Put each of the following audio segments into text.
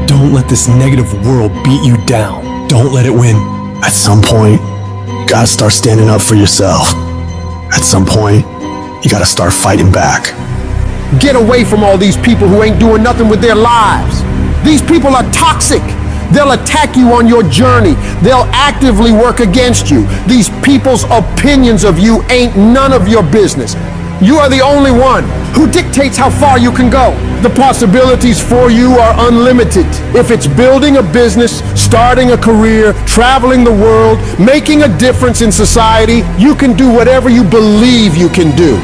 Don't let this negative world beat you down. Don't let it win. At some point, you gotta start standing up for yourself. At some point, you gotta start fighting back. Get away from all these people who ain't doing nothing with their lives. These people are toxic. They'll attack you on your journey. They'll actively work against you. These people's opinions of you ain't none of your business. You are the only one who dictates how far you can go. The possibilities for you are unlimited. If it's building a business, starting a career, traveling the world, making a difference in society, you can do whatever you believe you can do.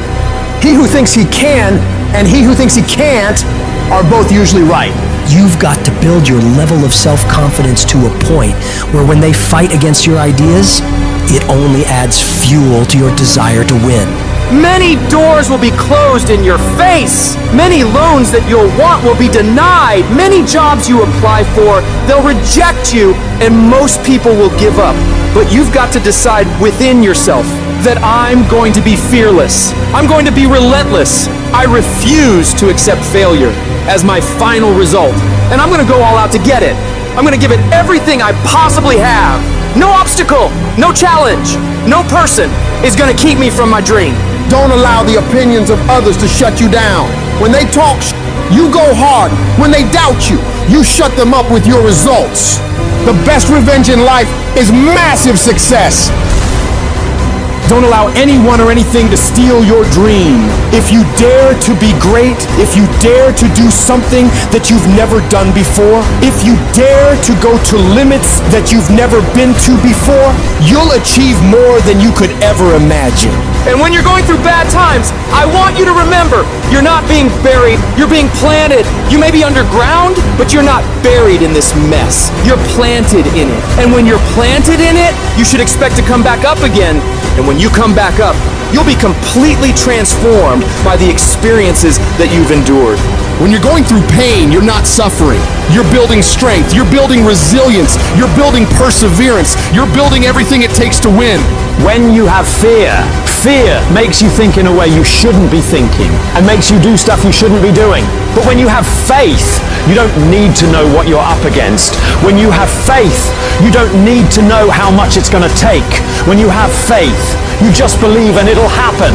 He who thinks he can and he who thinks he can't are both usually right. You've got to build your level of self-confidence to a point where when they fight against your ideas, it only adds fuel to your desire to win. Many doors will be closed in your face. Many loans that you'll want will be denied. Many jobs you apply for, they'll reject you, and most people will give up. But you've got to decide within yourself that I'm going to be fearless. I'm going to be relentless. I refuse to accept failure as my final result. And I'm going to go all out to get it. I'm going to give it everything I possibly have. No obstacle, no challenge, no person is going to keep me from my dream. Don't allow the opinions of others to shut you down. When they talk, you go hard. When they doubt you, you shut them up with your results. The best revenge in life is massive success. Don't allow anyone or anything to steal your dream. If you dare to be great, if you dare to do something that you've never done before, if you dare to go to limits that you've never been to before, you'll achieve more than you could ever imagine. And when you're going through bad times, I want you to remember, you're not being buried, you're being planted. You may be underground, but you're not buried in this mess. You're planted in it. And when you're planted in it, you should expect to come back up again. And when you come back up, you'll be completely transformed by the experiences that you've endured. When you're going through pain, you're not suffering. You're building strength, you're building resilience, you're building perseverance, you're building everything it takes to win. When you have fear, fear makes you think in a way you shouldn't be thinking and makes you do stuff you shouldn't be doing. But when you have faith, you don't need to know what you're up against. When you have faith, you don't need to know how much it's going to take. When you have faith, you just believe and it'll happen.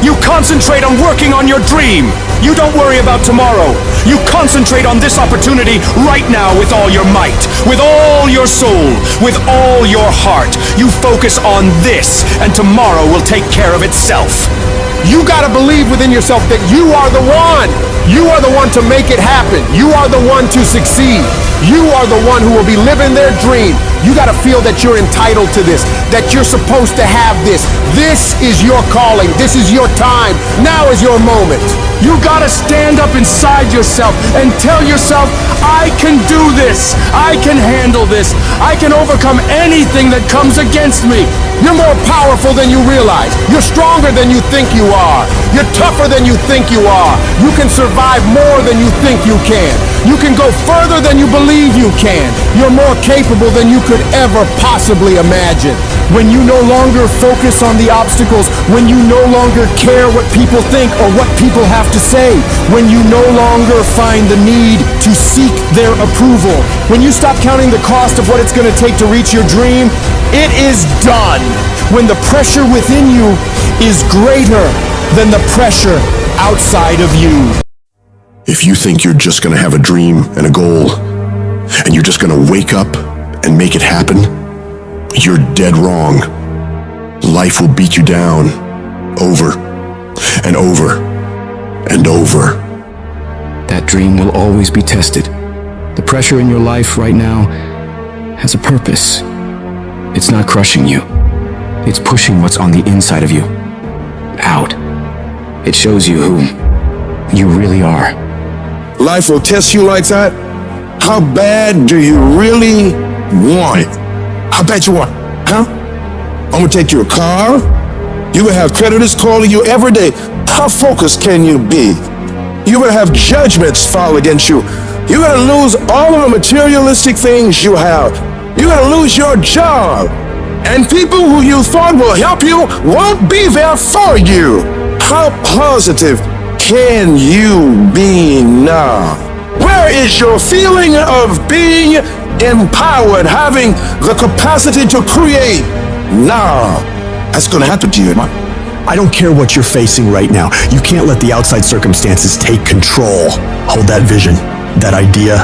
You concentrate on working on your dream. You don't worry about tomorrow. You concentrate on this opportunity right now with all your might, with all your soul, with all your heart. You focus on this, and tomorrow will take care of itself. You gotta believe within yourself that you are the one. You are the one to make it happen. You are the one to succeed. You are the one who will be living their dream. You gotta feel that you're entitled to this, that you're supposed to have this. This is your calling. This is your time. Now is your moment. You gotta stand up inside yourself and tell yourself, I can do this. I can handle this. I can overcome anything that comes against me. You're more powerful than you realize. You're stronger than you think you are. You're tougher than you think you are. You can survive more than you think you can. You can go further than you believe you can. You're more capable than you could ever possibly imagine. When you no longer focus on the obstacles, when you no longer care what people think or what people have to say, when you no longer find the need to seek their approval, when you stop counting the cost of what it's going to take to reach your dream, it is done. When the pressure within you is greater than the pressure outside of you. If you think you're just gonna have a dream and a goal, and you're just gonna wake up and make it happen, you're dead wrong. Life will beat you down over and over and over. That dream will always be tested. The pressure in your life right now has a purpose. It's not crushing you. It's pushing what's on the inside of you out. It shows you who you really are. Life will test you like that. How bad do you really want it? How bad you want it, huh? I'm gonna take your car. You will have creditors calling you every day. How focused can you be? You will have judgments fall against you. You're gonna lose all of the materialistic things you have. You're gonna lose your job. And people who you thought will help you won't be there for you. How positive can you be now? Where is your feeling of being empowered, having the capacity to create? Nah, that's gonna happen to you, man. I don't care what you're facing right now. You can't let the outside circumstances take control. Hold that vision, that idea,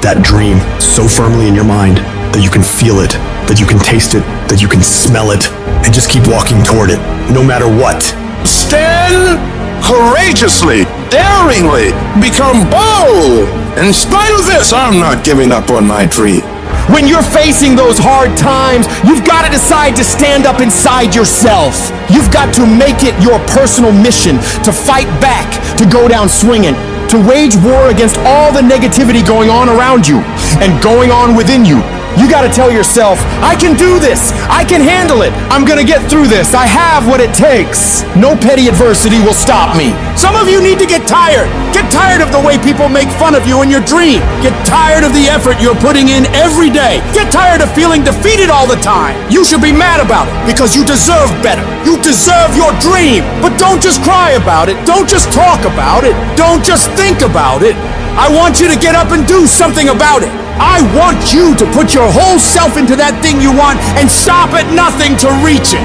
that dream so firmly in your mind that you can feel it, that you can taste it, that you can smell it, and just keep walking toward it, no matter what. Stand courageously, daringly, become bold. In spite of this, I'm not giving up on my dream. When you're facing those hard times, you've got to decide to stand up inside yourself. You've got to make it your personal mission to fight back, to go down swinging, to wage war against all the negativity going on around you and going on within you. You got to tell yourself, I can do this. I can handle it. I'm going to get through this. I have what it takes. No petty adversity will stop me. Some of you need to get tired. Get tired of the way people make fun of you in your dream. Get tired of the effort you're putting in every day. Get tired of feeling defeated all the time. You should be mad about it because you deserve better. You deserve your dream. But don't just cry about it. Don't just talk about it. Don't just think about it. I want you to get up and do something about it. I want you to put your whole self into that thing you want and stop at nothing to reach it.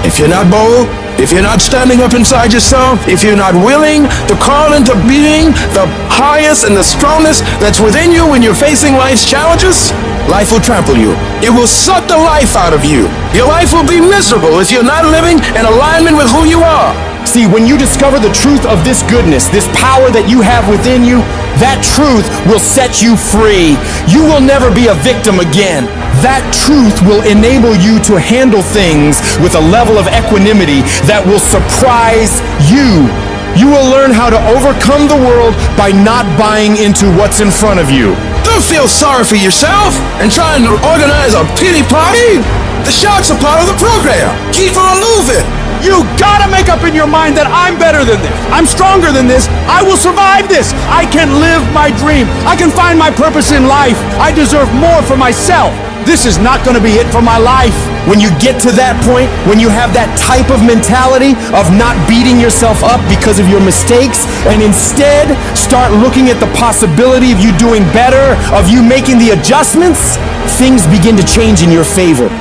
If you're not bold, if you're not standing up inside yourself, if you're not willing to call into being the highest and the strongest that's within you when you're facing life's challenges, life will trample you. It will suck the life out of you. Your life will be miserable if you're not living in alignment with who you are. See, when you discover the truth of this goodness, this power that you have within you, that truth will set you free. You will never be a victim again. That truth will enable you to handle things with a level of equanimity that will surprise you. You will learn how to overcome the world by not buying into what's in front of you. Don't feel sorry for yourself and trying to organize a pity party. The sharks are part of the program. Keep on moving. You gotta make up in your mind that I'm better than this. I'm stronger than this. I will survive this. I can live my dream. I can find my purpose in life. I deserve more for myself. This is not gonna be it for my life. When you get to that point, when you have that type of mentality of not beating yourself up because of your mistakes, and instead start looking at the possibility of you doing better, of you making the adjustments, things begin to change in your favor.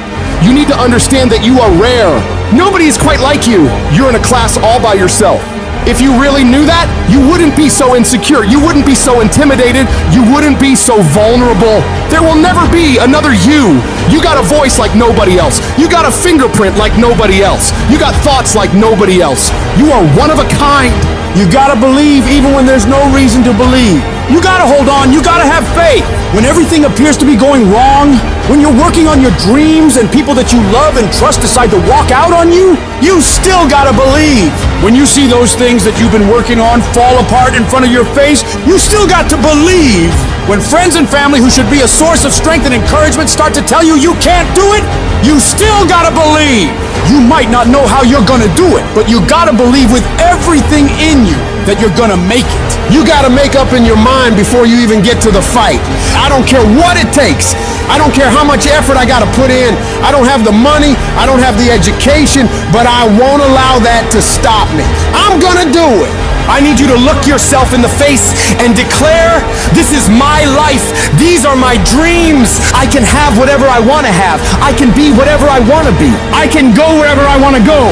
You need to understand that you are rare. Nobody is quite like you. You're in a class all by yourself. If you really knew that, you wouldn't be so insecure. You wouldn't be so intimidated. You wouldn't be so vulnerable. There will never be another you. You got a voice like nobody else. You got a fingerprint like nobody else. You got thoughts like nobody else. You are one of a kind. You gotta believe even when there's no reason to believe. You gotta hold on, you gotta have faith. When everything appears to be going wrong, when you're working on your dreams and people that you love and trust decide to walk out on you, you still gotta believe. When you see those things that you've been working on fall apart in front of your face, you still got to believe. When friends and family who should be a source of strength and encouragement start to tell you you can't do it, you still gotta believe. You might not know how you're gonna do it, but you gotta believe with everything in you that you're gonna make it. You gotta make up in your mind before you even get to the fight. I don't care what it takes. I don't care how much effort I gotta put in. I don't have the money, I don't have the education, but I won't allow that to stop me. I'm gonna do it. I need you to look yourself in the face and declare, this is my life. These are my dreams. I can have whatever I want to have. I can be whatever I want to be. I can go wherever I want to go.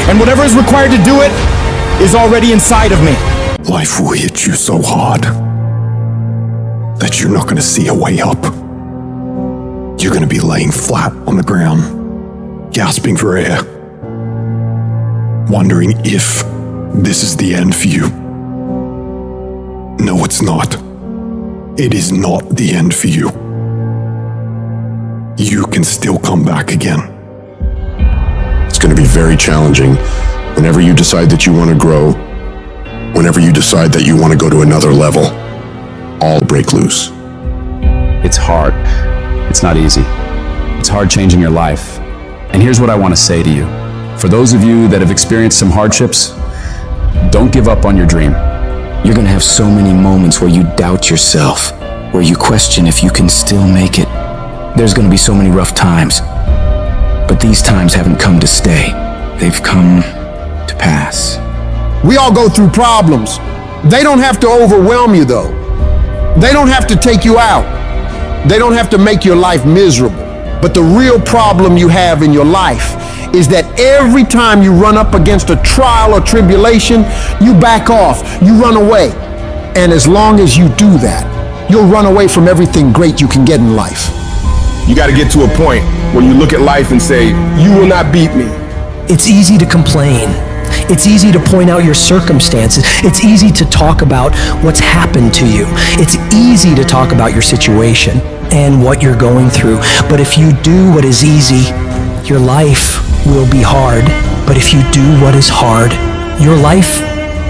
And whatever is required to do it is already inside of me. Life will hit you so hard that you're not going to see a way up. You're going to be laying flat on the ground, gasping for air, wondering if this is the end for you. No, it's not. It is not the end for you. You can still come back again. It's going to be very challenging whenever you decide that you want to grow, whenever you decide that you want to go to another level. All break loose. It's hard. It's not easy. It's hard changing your life. And here's what I want to say to you. For those of you that have experienced some hardships, don't give up on your dream. You're gonna have so many moments where you doubt yourself, where you question if you can still make it. There's gonna be so many rough times. But these times haven't come to stay. They've come to pass. We all go through problems. They don't have to overwhelm you though. They don't have to take you out. They don't have to make your life miserable. But the real problem you have in your life is that every time you run up against a trial or tribulation, you back off, you run away. And as long as you do that, you'll run away from everything great you can get in life. You got to get to a point where you look at life and say, you will not beat me. It's easy to complain. It's easy to point out your circumstances. It's easy to talk about what's happened to you. It's easy to talk about your situation and what you're going through. But if you do what is easy, your life will be hard. But if you do what is hard, your life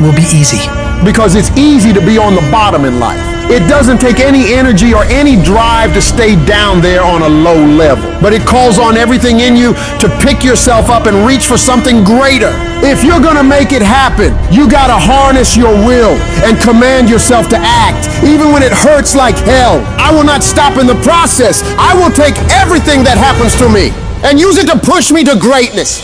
will be easy. Because it's easy to be on the bottom in life. It doesn't take any energy or any drive to stay down there on a low level. But it calls on everything in you to pick yourself up and reach for something greater. If you're gonna make it happen, you gotta harness your will and command yourself to act, even when it hurts like hell. I will not stop in the process. I will take everything that happens to me and use it to push me to greatness.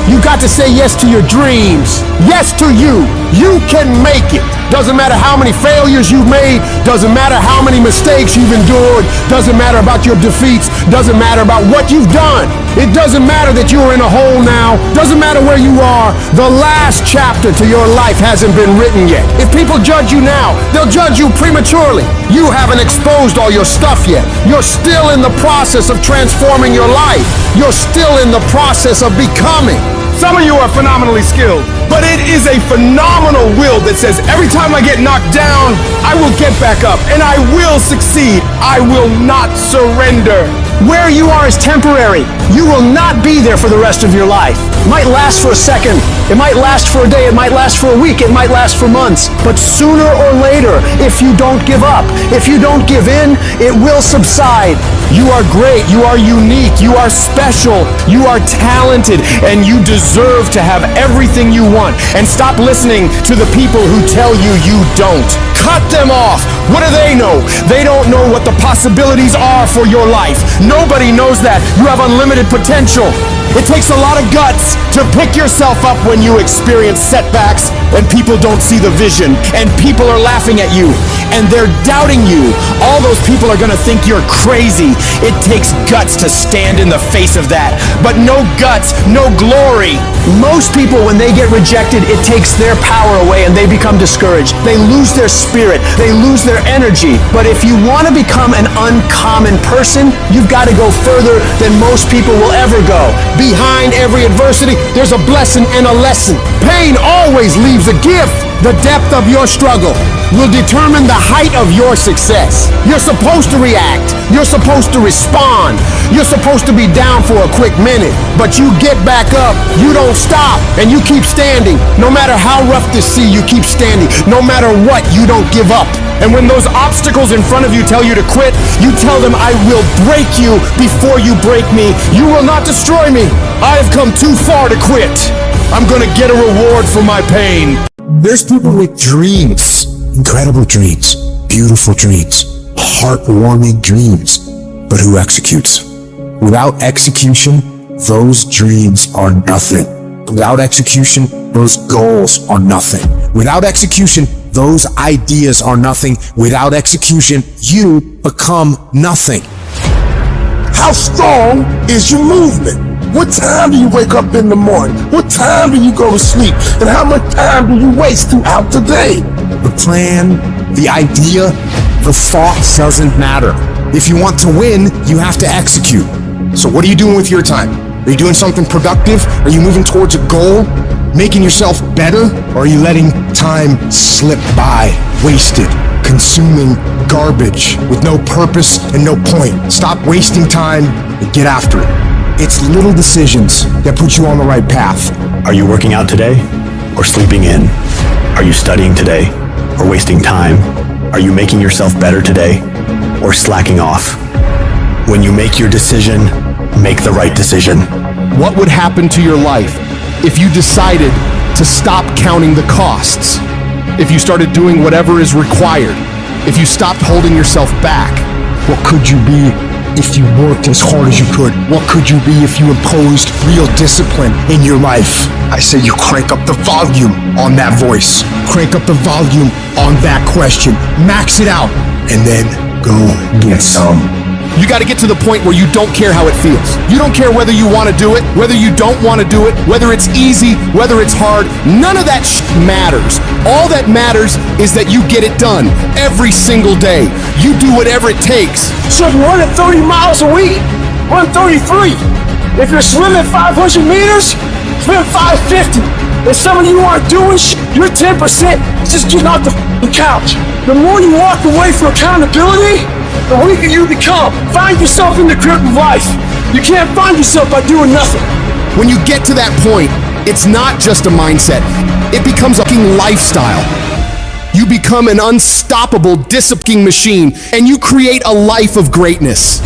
You got to say yes to your dreams. Yes to you. You can make it. Doesn't matter how many failures you've made. Doesn't matter how many mistakes you've endured. Doesn't matter about your defeats. Doesn't matter about what you've done. It doesn't matter that you're in a hole now. Doesn't matter where you are. The last chapter to your life hasn't been written yet. If people judge you now, they'll judge you prematurely. You haven't exposed all your stuff yet. You're still in the process of transforming your life. You're still in the process of becoming. Some of you are phenomenally skilled, but it is a phenomenal will that says every time I get knocked down, I will get back up and I will succeed. I will not surrender. Where you are is temporary. You will not be there for the rest of your life. It might last for a second. It might last for a day. It might last for a week. It might last for months. But sooner or later, if you don't give up, if you don't give in, it will subside. You are great. You are unique. You are special. You are talented. And you deserve to have everything you want. And stop listening to the people who tell you you don't. Cut them off. What do they know? They don't know what the possibilities are for your life. Nobody knows that. You have unlimited potential. It takes a lot of guts to pick yourself up when you experience setbacks and people don't see the vision and people are laughing at you and they're doubting you. All those people are gonna think you're crazy. It takes guts to stand in the face of that. But no guts, no glory. Most people, when they get rejected, it takes their power away and they become discouraged. They lose their spirit. They lose their energy. But if you want to become an uncommon person, you've got to go further than most people will ever go. Behind every adversity, there's a blessing and a lesson. Pain always leaves a gift. The depth of your struggle will determine the height of your success. You're supposed to react. You're supposed to respond. You're supposed to be down for a quick minute, but you get back up. You don't stop, and you keep standing. No matter how rough the sea, you keep standing. No matter what, you don't give up. And when those obstacles in front of you tell you to quit, you tell them, I will break you before you break me. You will not destroy me. I have come too far to quit. I'm gonna get a reward for my pain. There's people with dreams, incredible dreams, beautiful dreams, heartwarming dreams, but who executes? Without execution, those dreams are nothing. Without execution, those goals are nothing. Without execution, those ideas are nothing. Without execution, you become nothing. How strong is your movement? What time do you wake up in the morning? What time do you go to sleep? And how much time do you waste throughout the day? The plan, the idea, the thoughts doesn't matter. If you want to win, you have to execute. So what are you doing with your time? Are you doing something productive? Are you moving towards a goal? Making yourself better? Or are you letting time slip by, wasted, consuming garbage with no purpose and no point? Stop wasting time and get after it. It's little decisions that put you on the right path. Are you working out today or sleeping in? Are you studying today or wasting time? Are you making yourself better today or slacking off? When you make your decision, make the right decision. What would happen to your life if you decided to stop counting the costs? If you started doing whatever is required? If you stopped holding yourself back? What could you be if you worked as hard as you could? What could you be if you imposed real discipline in your life? I say you crank up the volume on that voice. Crank up the volume on that question. Max it out. And then go get some. You got to get to the point where you don't care how it feels. You don't care whether you want to do it, whether you don't want to do it, whether it's easy, whether it's hard. None of that matters. All that matters is that you get it done every single day. You do whatever it takes. So if you're running 30 miles a week, run 33. If you're swimming 500 meters, swim 550. If some of you aren't doing you're 10% just getting off the couch. The more you walk away from accountability, the weaker you become. Find yourself in the grip of life. You can't find yourself by doing nothing. When you get to that point, it's not just a mindset. It becomes a fucking lifestyle. You become an unstoppable disciplining machine, and you create a life of greatness.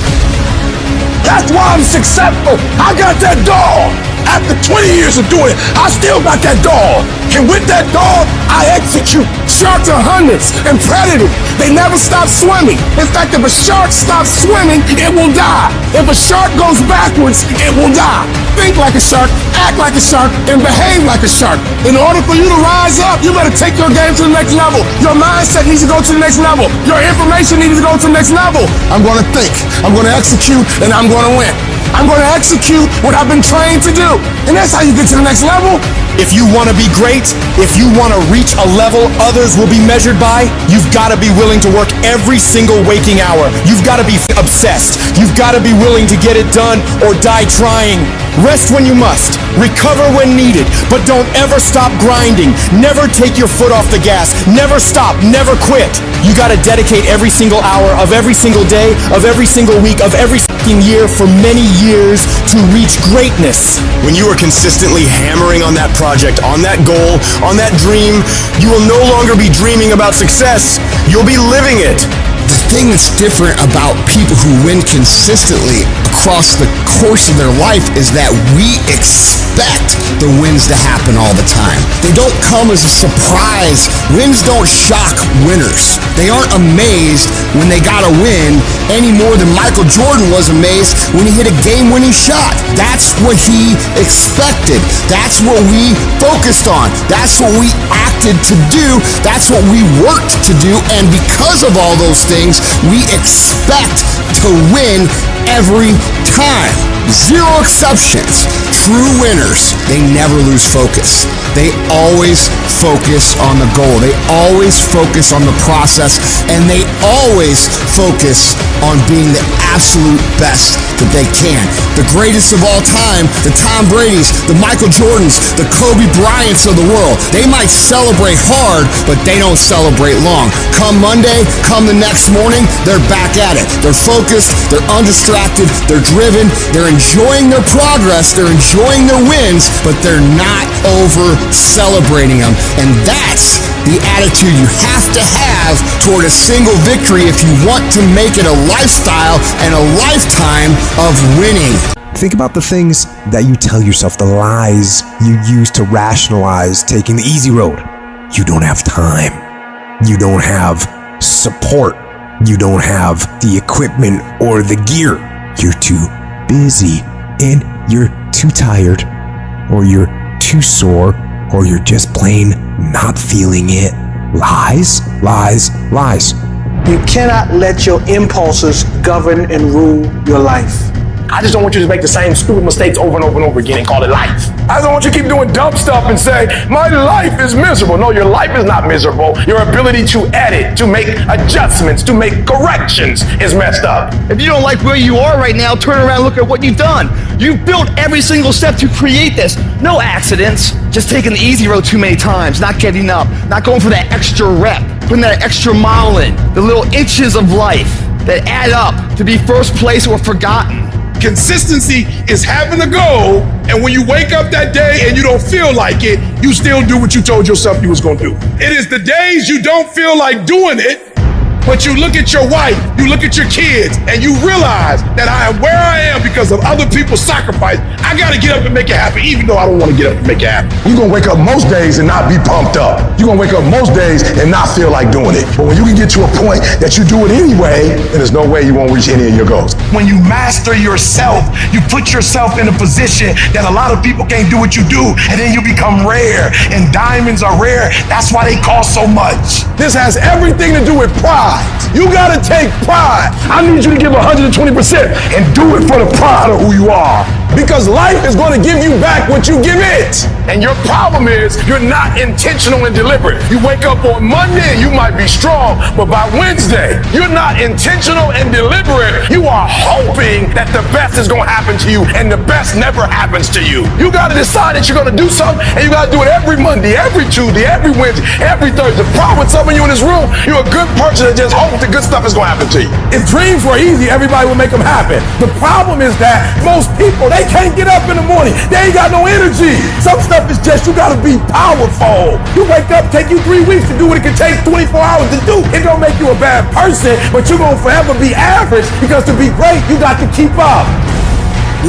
That's why I'm successful. I got that dog. After 20 years of doing it, I still got that dog. And with that dog, I execute. Sharks are hunters and predators. They never stop swimming. In fact, if a shark stops swimming, it will die. If a shark goes backwards, it will die. Think like a shark, act like a shark, and behave like a shark. In order for you to rise up, you better take your game to the next level. Your mindset needs to go to the next level. Your information needs to go to the next level. I'm going to think, I'm going to execute, and I'm going to win. I'm going to execute what I've been trained to do. And that's how you get to the next level. If you want to be great, if you want to reach a level others will be measured by, you've got to be willing to work every single waking hour. You've got to be obsessed. You've got to be willing to get it done or die trying. Rest when you must. Recover when needed. But don't ever stop grinding. Never take your foot off the gas. Never stop. Never quit. You got to dedicate every single hour of every single day, of every single week, of every year for many years to reach greatness. When you are consistently hammering on that project, on that goal, on that dream, you will no longer be dreaming about success. You'll be living it. The thing that's different about people who win consistently across the course of their life is that we expect the wins to happen all the time. They don't come as a surprise. Wins don't shock winners. They aren't amazed when they got a win any more than Michael Jordan was amazed when he hit a game-winning shot. That's what he expected. That's what we focused on. That's what we acted to do. That's what we worked to do. And because of all those things, we expect to win every time. Zero exceptions. True winners, they never lose focus. They always focus on the goal. They always focus on the process, and they always focus on being the absolute best that they can. The greatest of all time, the Tom Brady's, the Michael Jordans, the Kobe Bryants of the world. They might celebrate hard, but they don't celebrate long. Come Monday, come the next morning, they're back at it. They're focused, they're undistracted, they're driven, they're enjoying their progress, they're enjoying their wins, but they're not over celebrating them. And that's the attitude you have to have toward a single victory if you want to make it a lifestyle and a lifetime of winning. Think about the things that you tell yourself, the lies you use to rationalize taking the easy road. You don't have time. You don't have support. You don't have the equipment or the gear. You're too busy, and you're too tired, or you're too sore, or you're just plain not feeling it. Lies, lies, lies. You cannot let your impulses govern and rule your life. I just don't want you to make the same stupid mistakes over and over and over again and call it life. I don't want you to keep doing dumb stuff and say, my life is miserable. No, your life is not miserable. Your ability to edit, to make adjustments, to make corrections is messed up. If you don't like where you are right now, turn around and look at what you've done. You've built every single step to create this. No accidents, just taking the easy road too many times, not getting up, not going for that extra rep, putting that extra mile in, the little inches of life that add up to be first place or forgotten. Consistency is having a goal, and when you wake up that day and you don't feel like it, you still do what you told yourself you was gonna do. It is the days you don't feel like doing it But you look at your wife, you look at your kids, and you realize that I am where I am because of other people's sacrifice. I gotta get up and make it happen, even though I don't want to get up and make it happen. You're gonna wake up most days and not be pumped up. You're gonna wake up most days and not feel like doing it. But when you can get to a point that you do it anyway, then there's no way you won't reach any of your goals. When you master yourself, you put yourself in a position that a lot of people can't do what you do, and then you become rare. And diamonds are rare. That's why they cost so much. This has everything to do with pride. You gotta take pride. I need you to give 120% and do it for the pride of who you are. Because life is gonna give you back what you give it. And your problem is you're not intentional and deliberate. You wake up on Monday and you might be strong, but by Wednesday, you're not intentional and deliberate. You are hoping that the best is gonna happen to you, and the best never happens to you. You gotta decide that you're gonna do something, and you gotta do it every Monday, every Tuesday, every Wednesday, every Thursday. The problem with some of you in this room, you're a good person that just hopes that good stuff is gonna happen to you. If dreams were easy, everybody would make them happen. The problem is that most people, they can't get up in the morning. They ain't got no energy. Some stuff is just, you gotta be powerful. You wake up, take you 3 weeks to do what it can take 24 hours to do. It don't make you a bad person, but you're gonna forever be average, because to be great, you got to keep up.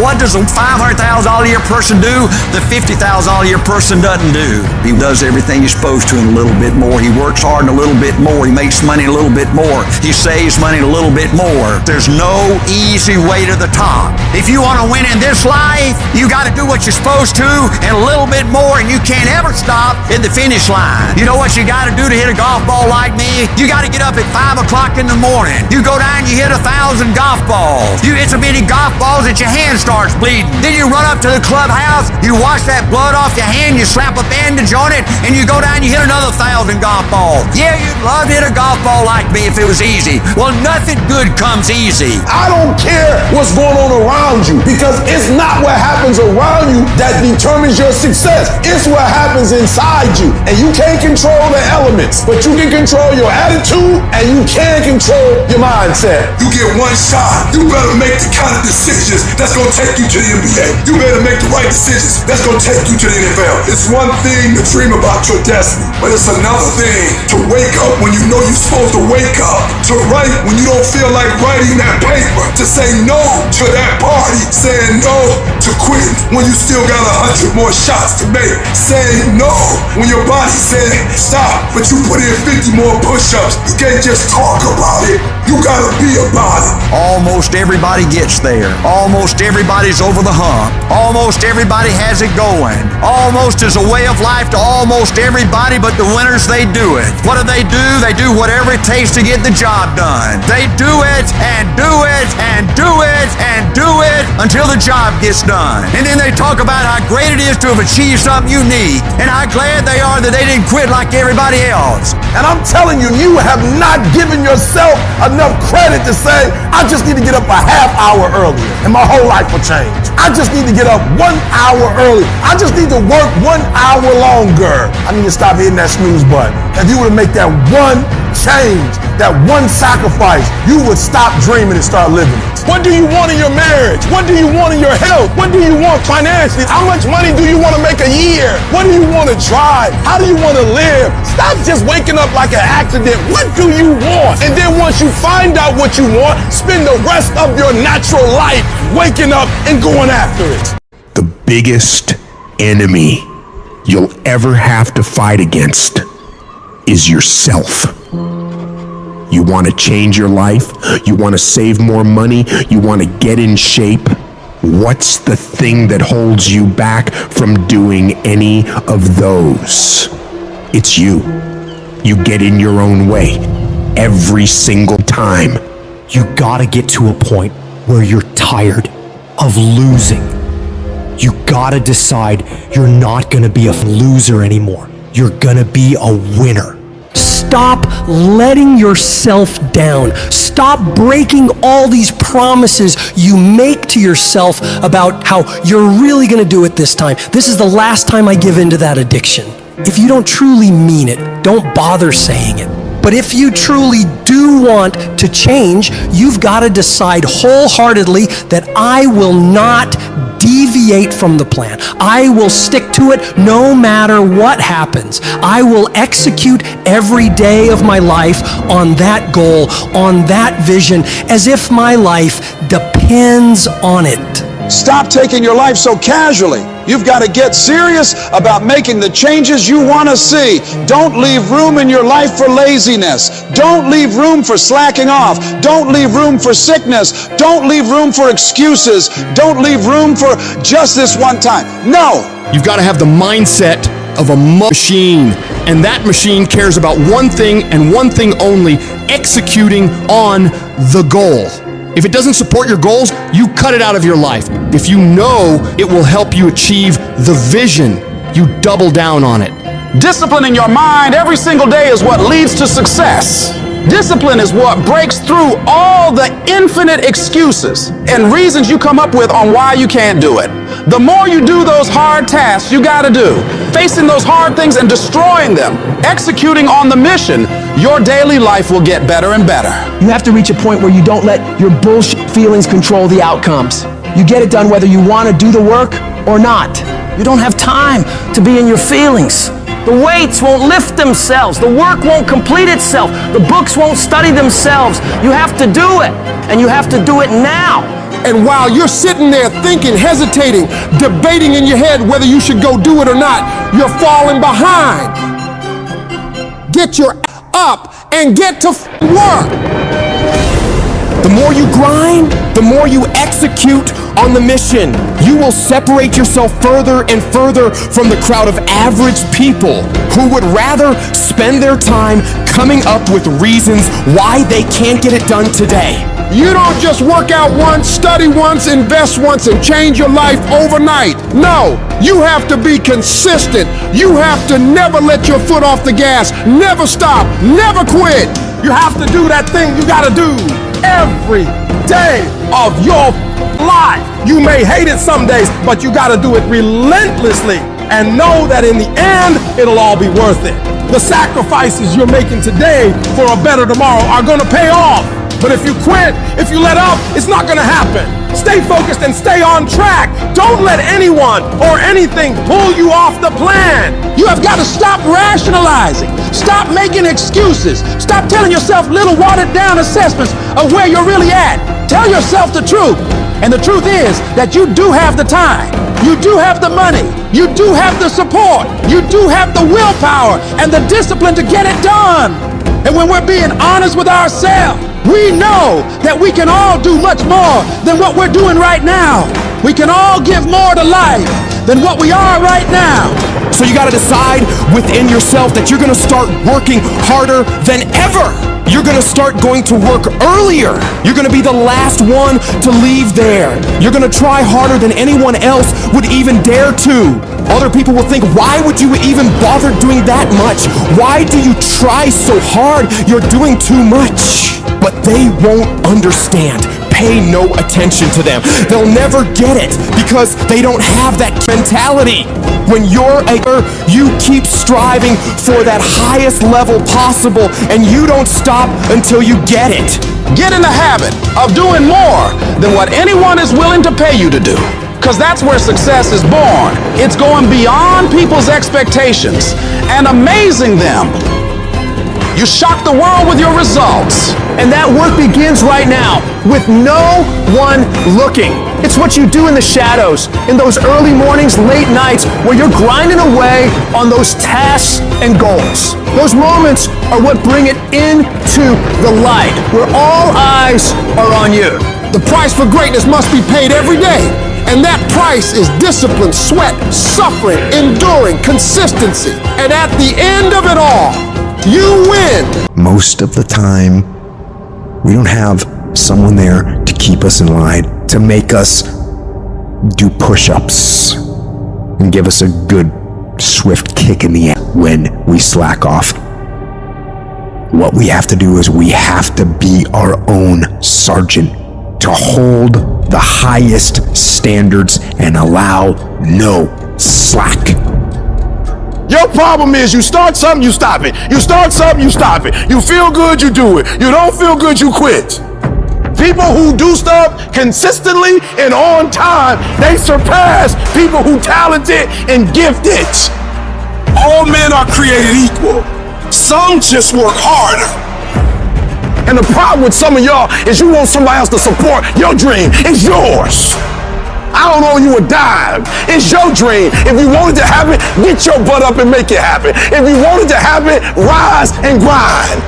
What does a $500,000 a year person do that $50,000 a year person doesn't do? He does everything he's supposed to and a little bit more. He works hard and a little bit more. He makes money a little bit more. He saves money a little bit more. There's no easy way to the top. If you want to win in this life, you got to do what you're supposed to and a little bit more, and you can't ever stop at the finish line. You know what you got to do to hit a golf ball like me? You got to get up at 5 o'clock in the morning. You go down, you hit 1,000 golf balls. You hit so many golf balls that your hands starts bleeding. Then you run up to the clubhouse, you wash that blood off your hand, you slap a bandage on it, and you go down, you hit another 1,000 golf balls. Yeah, you'd love to hit a golf ball like me if it was easy. Well, nothing good comes easy. I don't care what's going on around you, because it's not what happens around you that determines your success. It's what happens inside you. And you can't control the elements, but you can control your attitude and you can control your mindset. You get one shot. You better make the kind of decisions that's gonna take you to the NBA. You better make the right decisions that's gonna take you to the NFL. It's one thing to dream about your destiny, but it's another thing to wake up when you know you're supposed to wake up, to write when you don't feel like writing that paper, to say no to that party, saying no to quit when you still got 100 more shots to make, saying no when your body said stop, but you put in 50 more push-ups. You can't just talk about it, you gotta be about it. Almost everybody gets there. Almost everybody's over the hump. Almost everybody has it going. Almost is a way of life to almost everybody, but the winners, they do it. What do? They do whatever it takes to get the job done. They do it and do it and do it and do it until the job gets done. And then they talk about how great it is to have achieved something unique and how glad they are that they didn't quit like everybody else. And I'm telling you, you have not given yourself enough credit to say, I just need to get up a half hour earlier and my whole life will change. I just need to get up 1 hour early. I just need to work 1 hour longer. I need to stop hitting that snooze button. If you were to make that one change, that one sacrifice, you would stop dreaming and start living it. What do you want in your marriage? What do you want in your health? What do you want financially? How much money do you want to make a year? What do you want to drive? How do you want to live? Stop just waking up like an accident. What do you want? And then once you find out what you want, spend the rest of your natural life waking up and going after it. The biggest enemy you'll ever have to fight against is yourself. You want to change your life? You want to save more money? You want to get in shape? What's the thing that holds you back from doing any of those? It's you. You get in your own way every single time. You gotta get to a point where you're tired of losing. You gotta decide you're not gonna be a loser anymore. You're gonna be a winner. Stop letting yourself down. Stop breaking all these promises you make to yourself about how you're really gonna do it this time. This is the last time I give in to that addiction. If you don't truly mean it, don't bother saying it. But if you truly do want to change, you've got to decide wholeheartedly that I will not deviate from the plan. I will stick to it no matter what happens. I will execute every day of my life on that goal, on that vision, as if my life depends on it. Stop taking your life so casually. You've got to get serious about making the changes you want to see. Don't leave room in your life for laziness. Don't leave room for slacking off. Don't leave room for sickness. Don't leave room for excuses. Don't leave room for just this one time. No! You've got to have the mindset of a machine, and that machine cares about one thing and one thing only: executing on the goal. If it doesn't support your goals, you cut it out of your life. If you know it will help you achieve the vision, you double down on it. Discipline in your mind every single day is what leads to success. Discipline is what breaks through all the infinite excuses and reasons you come up with on why you can't do it. The more you do those hard tasks you gotta do, facing those hard things and destroying them, executing on the mission, your daily life will get better and better. You have to reach a point where you don't let your bullshit feelings control the outcomes. You get it done whether you want to do the work or not. You don't have time to be in your feelings. The weights won't lift themselves. The work won't complete itself. The books won't study themselves. You have to do it, and you have to do it now. And while you're sitting there thinking, hesitating, debating in your head whether you should go do it or not, you're falling behind. Get your up and get to work. The more you grind, the more you execute on the mission. You will separate yourself further and further from the crowd of average people who would rather spend their time coming up with reasons why they can't get it done today. You don't just work out once, study once, invest once, and change your life overnight. No, you have to be consistent. You have to never let your foot off the gas, never stop, never quit. You have to do that thing you gotta do every day of your life. You may hate it some days, but you gotta do it relentlessly and know that in the end, it'll all be worth it. The sacrifices you're making today for a better tomorrow are gonna pay off. But if you quit, if you let up, it's not gonna happen. Stay focused and stay on track. Don't let anyone or anything pull you off the plan. You have got to stop rationalizing. Stop making excuses. Stop telling yourself little watered down assessments of where you're really at. Tell yourself the truth. And the truth is that you do have the time. You do have the money. You do have the support. You do have the willpower and the discipline to get it done. And when we're being honest with ourselves, we know that we can all do much more than what we're doing right now. We can all give more to life than what we are right now. So you gotta decide within yourself that you're gonna start working harder than ever. You're gonna start going to work earlier. You're gonna be the last one to leave there. You're gonna try harder than anyone else would even dare to. Other people will think, why would you even bother doing that much? Why do you try so hard? You're doing too much. But they won't understand. Pay no attention to them. They'll never get it because they don't have that mentality. When you're you keep striving for that highest level possible, and you don't stop until you get it. Get in the habit of doing more than what anyone is willing to pay you to do. Because that's where success is born. It's going beyond people's expectations and amazing them. You shock the world with your results. And that work begins right now with no one looking. It's what you do in the shadows, in those early mornings, late nights, where you're grinding away on those tasks and goals. Those moments are what bring it into the light, where all eyes are on you. The price for greatness must be paid every day. And that price is discipline, sweat, suffering, enduring, consistency. And at the end of it all, you win. Most of the time, we don't have someone there to keep us in line, to make us do push-ups and give us a good, swift kick in the ass when we slack off. What we have to do is we have to be our own sergeant, to hold the highest standards and allow no slack. Your problem is you start something, you stop it. You start something, you stop it. You feel good, you do it. You don't feel good, you quit. People who do stuff consistently and on time, they surpass people who talented and gifted. All men are created equal. Some just work harder. And the problem with some of y'all is you want somebody else to support your dream. It's yours. I don't owe you a dime. It's your dream. If you want it to happen, get your butt up and make it happen. If you want it to happen, rise and grind.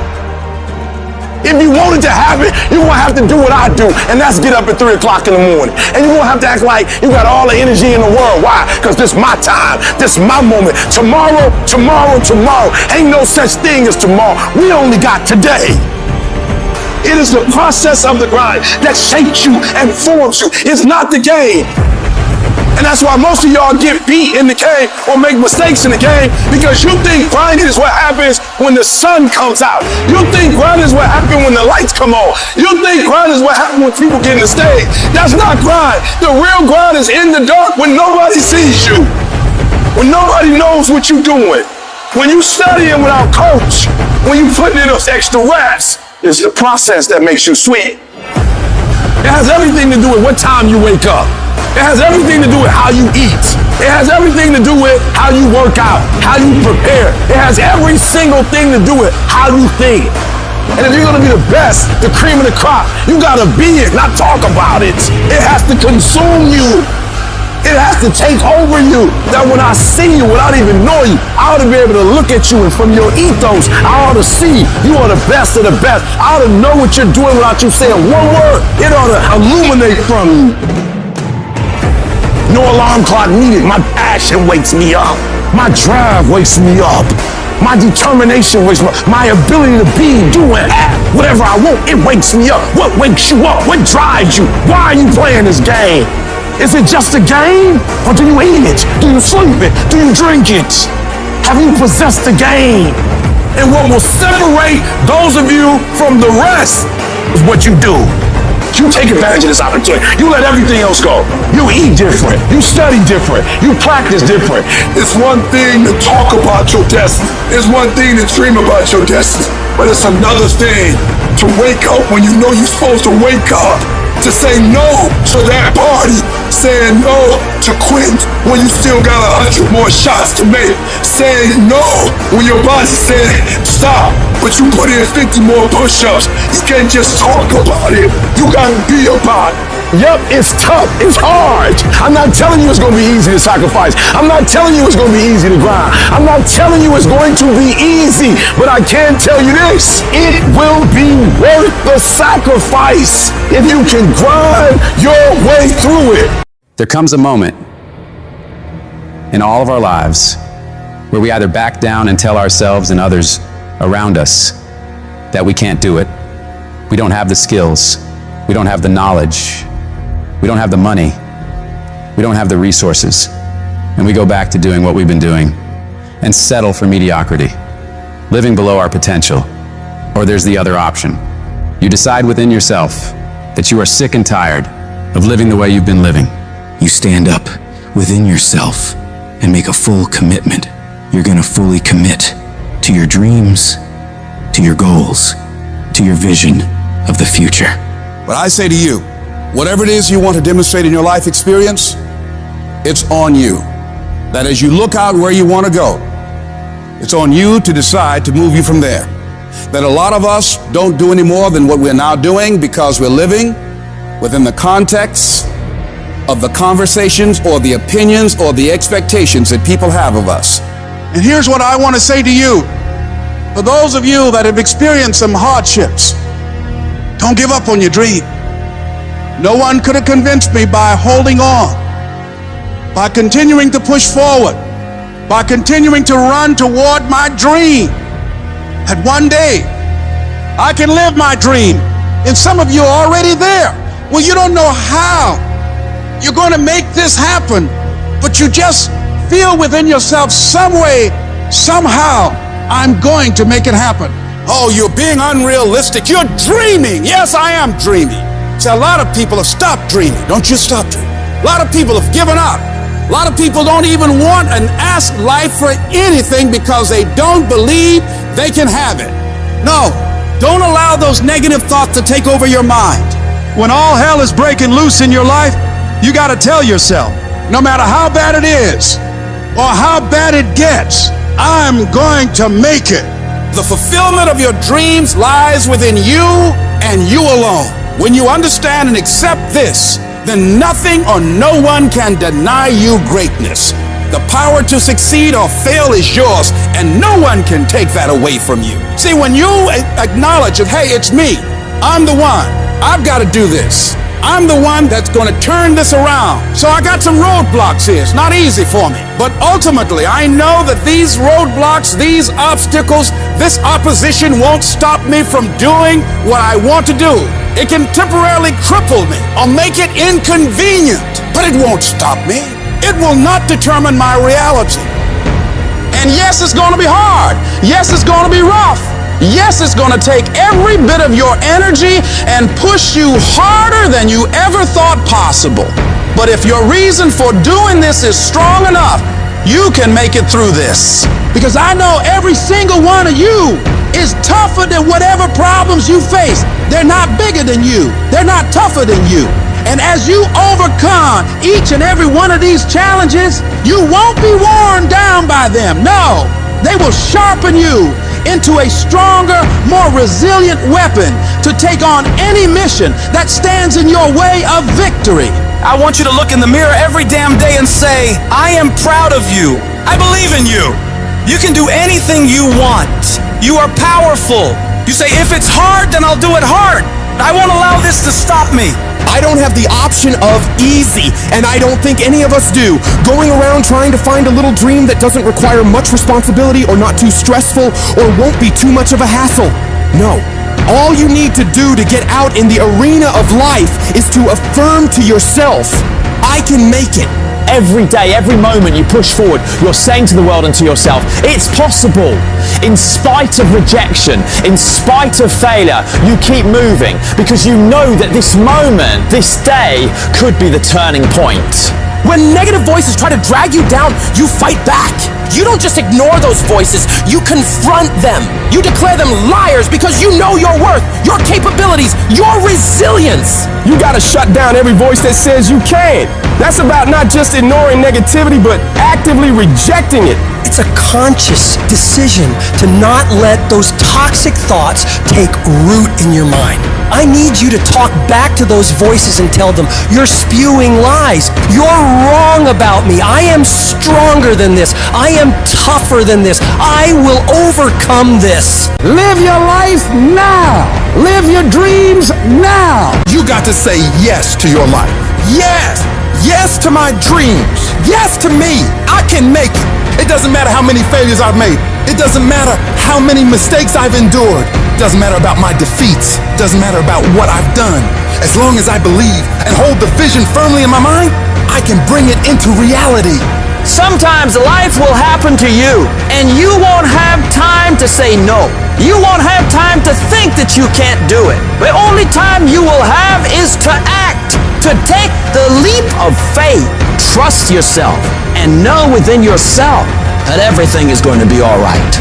If you want it to happen, you're going to have to do what I do, and that's get up at 3 o'clock in the morning. And you're going to have to act like you got all the energy in the world. Why? Because this is my time. This is my moment. Tomorrow, tomorrow, tomorrow. Ain't no such thing as tomorrow. We only got today. It is the process of the grind that shapes you and forms you. It's not the game. And that's why most of y'all get beat in the game or make mistakes in the game, because you think grinding is what happens when the sun comes out. You think grinding is what happens when the lights come on. You think grinding is what happens when people get in the stage. That's not grind. The real grind is in the dark when nobody sees you, when nobody knows what you're doing, when you studying without coach, when you putting in those extra reps. It's the process that makes you sweat. It has everything to do with what time you wake up. It has everything to do with how you eat. It has everything to do with how you work out, how you prepare. It has every single thing to do with how you think. And if you're gonna be the best, the cream of the crop, you gotta be it, not talk about it. It has to consume you. It has to take over you. That when I see you, without even knowing you, I ought to be able to look at you, and from your ethos, I ought to see you are the best of the best. I ought to know what you're doing without you saying one word. It ought to illuminate from you. No alarm clock needed. My passion wakes me up. My drive wakes me up. My determination wakes me up. My ability to be, do, and have whatever I want, it wakes me up. What wakes you up? What drives you? Why are you playing this game? Is it just a game? Or do you eat it? Do you sleep it? Do you drink it? Have you possessed the game? And what will separate those of you from the rest is what you do. You take advantage of this opportunity. You let everything else go. You eat different. You study different. You practice different. It's one thing to talk about your destiny. It's one thing to dream about your destiny. But it's another thing to wake up when you know you're supposed to wake up. To say no to that party, saying no to quit when you still got 100 more shots to make, saying no when your body said stop, but you put in 50 more push-ups. You can't just talk about it, you gotta be about it. Yep, it's tough, it's hard. I'm not telling you it's gonna be easy to sacrifice. I'm not telling you it's gonna be easy to grind. I'm not telling you it's going to be easy, but I can tell you this, it will be worth the sacrifice if you can grind your way through it. There comes a moment in all of our lives where we either back down and tell ourselves and others around us that we can't do it. We don't have the skills. We don't have the knowledge. We don't have the money. We don't have the resources. And we go back to doing what we've been doing and settle for mediocrity, living below our potential. Or there's the other option. You decide within yourself that you are sick and tired of living the way you've been living. You stand up within yourself and make a full commitment. You're gonna fully commit to your dreams, to your goals, to your vision of the future. But I say to you, whatever it is you want to demonstrate in your life experience, it's on you. That as you look out where you want to go, it's on you to decide to move you from there. That a lot of us don't do any more than what we're now doing because we're living within the context of the conversations or the opinions or the expectations that people have of us. And here's what I want to say to you. For those of you that have experienced some hardships, don't give up on your dream. No one could have convinced me by holding on, by continuing to push forward, by continuing to run toward my dream, that one day I can live my dream. And some of you are already there. Well, you don't know how you're going to make this happen, but you just feel within yourself some way, somehow, I'm going to make it happen. Oh, you're being unrealistic. You're dreaming. Yes, I am dreaming. See, a lot of people have stopped dreaming. Don't you stop dreaming. A lot of people have given up. A lot of people don't even want and ask life for anything because they don't believe they can have it. No, don't allow those negative thoughts to take over your mind. When all hell is breaking loose in your life, you got to tell yourself, no matter how bad it is or how bad it gets, I'm going to make it. The fulfillment of your dreams lies within you and you alone. When you understand and accept this, then nothing or no one can deny you greatness. The power to succeed or fail is yours, and no one can take that away from you. See, when you acknowledge that, hey, it's me, I'm the one, I've got to do this. I'm the one that's going to turn this around. So I got some roadblocks here. It's not easy for me. But ultimately, I know that these roadblocks, these obstacles, this opposition won't stop me from doing what I want to do. It can temporarily cripple me or make it inconvenient, but it won't stop me. It will not determine my reality. And yes, it's going to be hard. Yes, it's going to be rough. Yes, it's going to take every bit of your energy and push you harder than you ever thought possible. But if your reason for doing this is strong enough, you can make it through this. Because I know every single one of you is tougher than whatever problems you face. They're not bigger than you. They're not tougher than you. And as you overcome each and every one of these challenges, you won't be worn down by them. No, they will sharpen you into a stronger, more resilient weapon to take on any mission that stands in your way of victory. I want you to look in the mirror every damn day and say, I am proud of you. I believe in you. You can do anything you want. You are powerful. You say, if it's hard, then I'll do it hard. I won't allow this to stop me. I don't have the option of easy, and I don't think any of us do. Going around trying to find a little dream that doesn't require much responsibility or not too stressful or won't be too much of a hassle. No. All you need to do to get out in the arena of life is to affirm to yourself, I can make it. Every day, every moment you push forward, you're saying to the world and to yourself, it's possible. In spite of rejection, in spite of failure, you keep moving because you know that this moment, this day, could be the turning point. When negative voices try to drag you down, you fight back. You don't just ignore those voices, you confront them. You declare them liars because you know your worth, your capabilities, your resilience. You gotta shut down every voice that says you can't. That's about not just ignoring negativity, but actively rejecting it. It's a conscious decision to not let those toxic thoughts take root in your mind. I need you to talk back to those voices and tell them, you're spewing lies. You're wrong about me. I am stronger than this. I am tougher than this. I will overcome this. Live your life now. Live your dreams now. You got to say yes to your life. Yes. Yes to my dreams. Yes to me. I can make it. It doesn't matter how many failures I've made. It doesn't matter how many mistakes I've endured. It doesn't matter about my defeats. It doesn't matter about what I've done. As long as I believe and hold the vision firmly in my mind, I can bring it into reality. Sometimes life will happen to you, and you won't have time to say no. You won't have time to think that you can't do it. The only time you will have is to act, to take the leap of faith. Trust yourself and know within yourself that everything is going to be all right.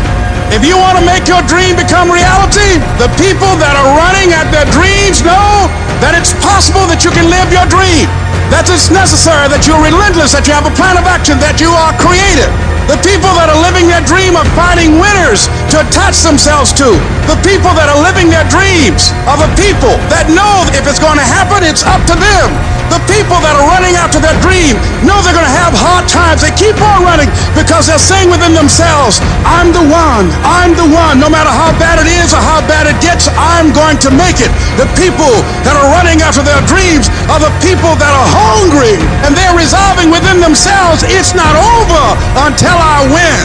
If you want to make your dream become reality, the people that are running at their dreams know that it's possible that you can live your dream. That it's necessary, that you're relentless, that you have a plan of action, that you are creative. The people that are living their dream are finding winners to attach themselves to. The people that are living their dreams are the people that know if it's going to happen, it's up to them. The people that are running after their dream know they're going to have hard times. They keep on running because they're saying within themselves, I'm the one. I'm the one. No matter how bad it is or how bad it gets, I'm going to make it. The people that are running after their dreams are the people that are hungry and they're resolving within themselves, it's not over until I win.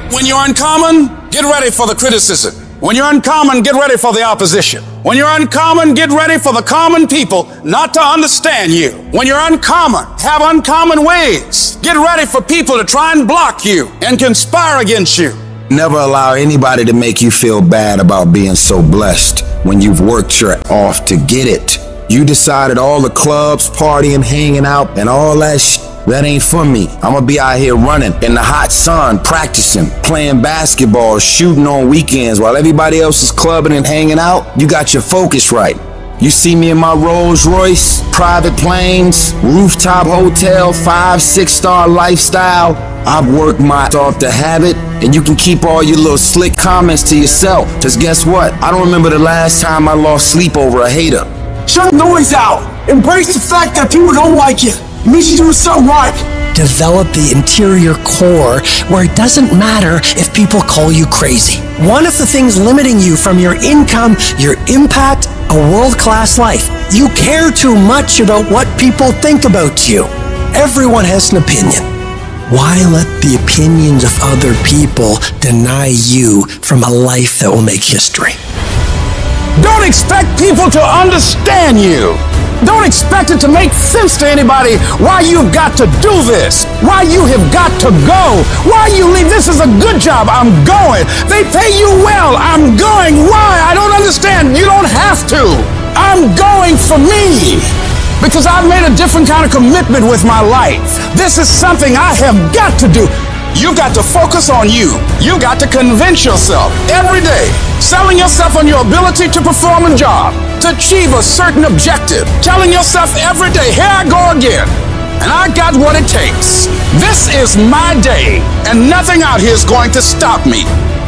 When you're uncommon, get ready for the criticism. When you're uncommon, get ready for the opposition. When you're uncommon, get ready for the common people not to understand you. When you're uncommon, have uncommon ways. Get ready for people to try and block you and conspire against you. Never allow anybody to make you feel bad about being so blessed when you've worked your off to get it. You decided all the clubs, partying, hanging out, and all that that ain't for me. I'm gonna be out here running in the hot sun, practicing, playing basketball, shooting on weekends while everybody else is clubbing and hanging out. You got your focus right. You see me in my Rolls Royce, private planes, rooftop hotel, 5-6-star lifestyle. I've worked my off to have it, and you can keep all your little slick comments to yourself. Just guess what? I don't remember the last time I lost sleep over a hater. Shut the noise out. Embrace the fact that people don't like you. It means you're doing something right. Develop the interior core where it doesn't matter if people call you crazy. One of the things limiting you from your income, your impact, a world-class life. You care too much about what people think about you. Everyone has an opinion. Why let the opinions of other people deny you from a life that will make history? Don't expect people to understand you. Don't expect it to make sense to anybody why you've got to do this, why you have got to go, why you leave. This is a good job. I'm going. They pay you well. I'm going. Why? I don't understand. You don't have to. I'm going for me because I've made a different kind of commitment with my life. This is something I have got to do. You got to focus on you. You got to convince yourself every day, selling yourself on your ability to perform a job, to achieve a certain objective, telling yourself every day, here I go again, and I got what it takes. This is my day, and nothing out here is going to stop me.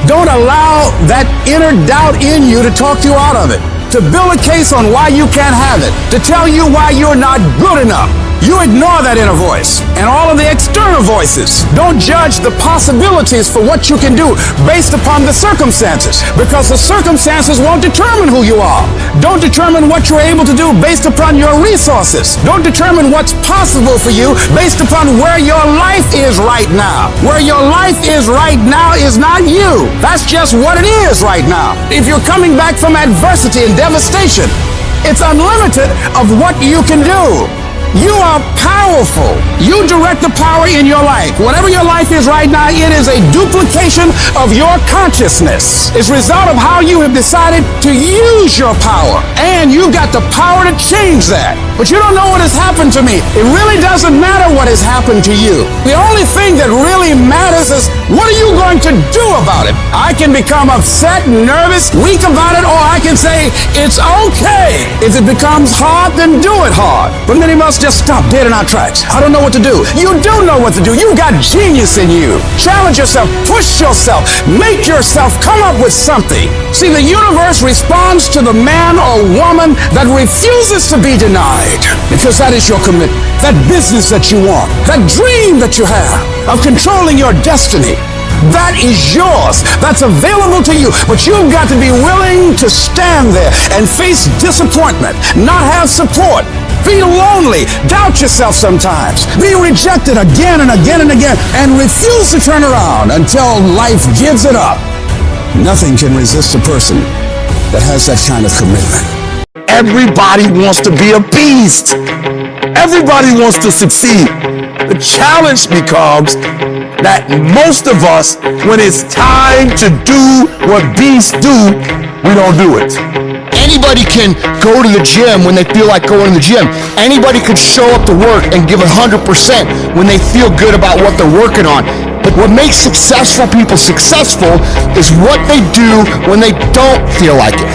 Don't allow that inner doubt in you to talk you out of it, to build a case on why you can't have it, to tell you why you're not good enough. You ignore that inner voice and all of the external voices. Don't judge the possibilities for what you can do based upon the circumstances, because the circumstances won't determine who you are. Don't determine what you're able to do based upon your resources. Don't determine what's possible for you based upon where your life is right now. Where your life is right now is not you. That's just what it is right now. If you're coming back from adversity and devastation, it's unlimited of what you can do. You are powerful. You direct the power in your life. Whatever your life is right now, it is a duplication of your consciousness. It's a result of how you have decided to use your power. And you've got the power to change that. But you don't know what has happened to me. It really doesn't matter what has happened to you. The only thing that really matters is what are you going to do about it? I can become upset, nervous, weak about it, or I can say it's okay. If it becomes hard, then do it hard. But many of us just stop dead in our tracks. I don't know what to do. You do know what to do. You got genius in you. Challenge yourself, push yourself, make yourself come up with something. See, the universe responds to the man or woman that refuses to be denied, because that is your commitment. That business that you want, that dream that you have of controlling your destiny, that is yours. That's available to you. But you've got to be willing to stand there and face disappointment, not have support, be lonely, doubt yourself sometimes, be rejected again and again and again, and refuse to turn around until life gives it up. Nothing can resist a person that has that kind of commitment. Everybody wants to be a beast. Everybody wants to succeed. The challenge becomes that most of us, when it's time to do what beasts do, we don't do it. Anybody can go to the gym when they feel like going to the gym. Anybody could show up to work and give 100% when they feel good about what they're working on. But what makes successful people successful is what they do when they don't feel like it.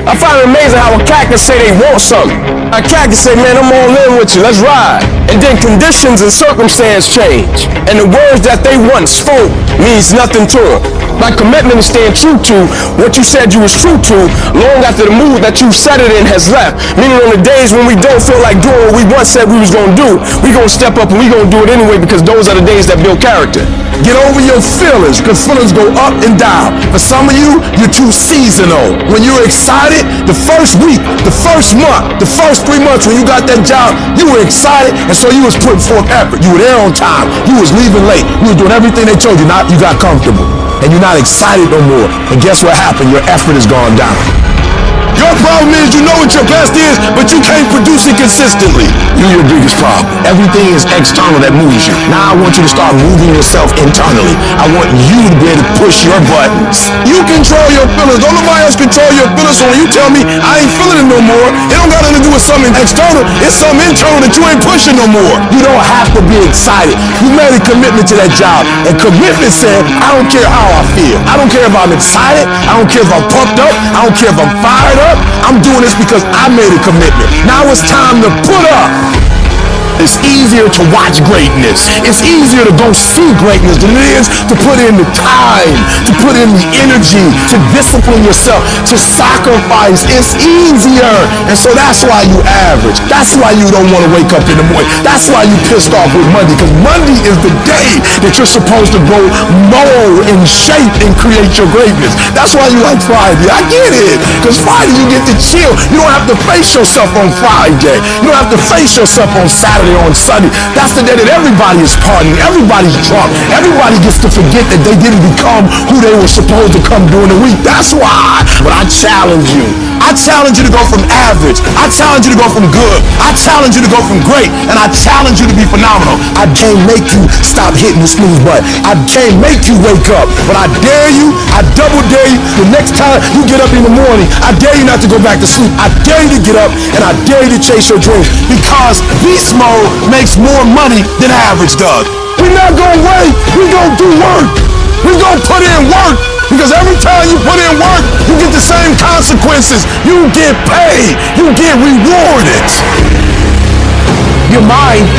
I find it amazing how a cat can say they want something. A cat can say, man, I'm all in with you, let's ride. And then conditions and circumstance change. And the words that they once spoke means nothing to them. Like commitment is staying true to what you said you was true to long after the mood that you set it in has left. Meaning on the days when we don't feel like doing what we once said we was going to do, we going to step up and we going to do it anyway, because those are the days that build character. Get over your feelings, because feelings go up and down. For some of you, you're too seasonal. When you're excited, the first week, the first month, the first 3 months when you got that job, you were excited, and so you was putting forth effort. You were there on time. You was leaving late. You was doing everything they told you. Now you got comfortable, and you're not excited no more. And guess what happened? Your effort has gone down. Your problem is you know what your best is, but you can't produce it consistently, you're your biggest problem. Everything is external that moves you. Now I want you to start moving yourself internally. I want you to be able to push your buttons. You control your feelings. Don't nobody else control your feelings. So when you tell me I ain't feeling it no more, it don't got nothing to do with something external. It's something internal that you ain't pushing no more. You don't have to be excited. You made a commitment to that job. And commitment said, I don't care how I feel. I don't care if I'm excited. I don't care if I'm pumped up. I don't care if I'm fired up. I'm doing this because I made a commitment. Now it's time to put up. It's easier to watch greatness. It's easier to go see greatness than it is to put in the time, to put in the energy, to discipline yourself, to sacrifice. It's easier. And so that's why you average. That's why you don't want to wake up in the morning. That's why you pissed off with Monday, because Monday is the day that you're supposed to go mold and shape and create your greatness. That's why you like Friday. I get it. Because Friday you get to chill. You don't have to face yourself on Friday. You don't have to face yourself on Saturday, on Sunday. That's the day that everybody is partying, everybody's drunk, everybody gets to forget that they didn't become who they were supposed to come during the week. That's why. But I challenge you. I challenge you to go from average. I challenge you to go from good. I challenge you to go from great. And I challenge you to be phenomenal. I can't make you stop hitting the snooze button. I can't make you wake up. But I dare you, I double dare you, the next time you get up in the morning, I dare you not to go back to sleep. I dare you to get up and I dare you to chase your dreams. Because beast mode makes more money than average does. We're not gonna wait. We're gonna do work. We're gonna put in work. Because every time you put in work, you get the same consequences. You get paid. You get rewarded. Your mind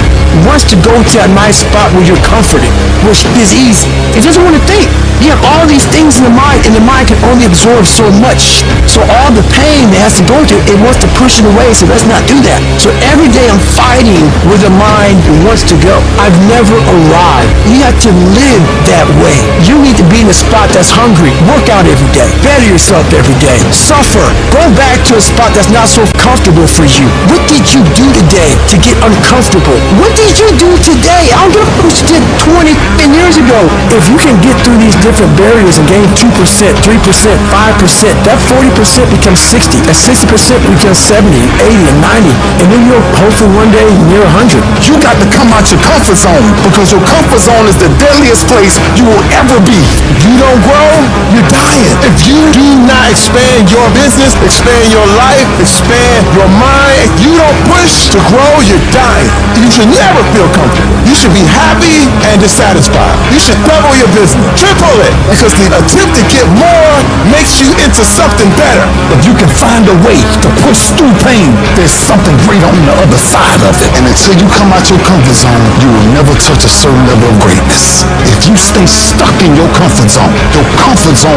wants to go to a nice spot where you're comforted, which is easy. It doesn't want to think. You have all these things in the mind, and the mind can only absorb so much. So all the pain it has to go through, it wants to push it away, so let's not do that. So every day I'm fighting with a mind that wants to go. I've never arrived. You have to live that way. You need to be in a spot that's hungry. Work out every day. Better yourself every day. Suffer. Go back to a spot that's not so comfortable for you. What did you do today to get uncomfortable? What did you do today? I don't give a what you did 20 years ago. If you can get through these different barriers and gain 2%, 3%, 5%, that 40% becomes 60. That 60% becomes 70, 80, and 90. And then you're hopefully one day near 100. You got to come out your comfort zone, because your comfort zone is the deadliest place you will ever be. If you don't grow, you're dying. If you do not expand your business, expand your life, expand your mind, if you don't push to grow, you're dying. You should never feel comfortable. You should be happy and dissatisfied. You should double your business, triple it, because the attempt to get more makes you into something better. If you can find a way to push through pain, there's something great on the other side of it. And until you come out your comfort zone, you will never touch a certain level of greatness. If you stay stuck in your comfort zone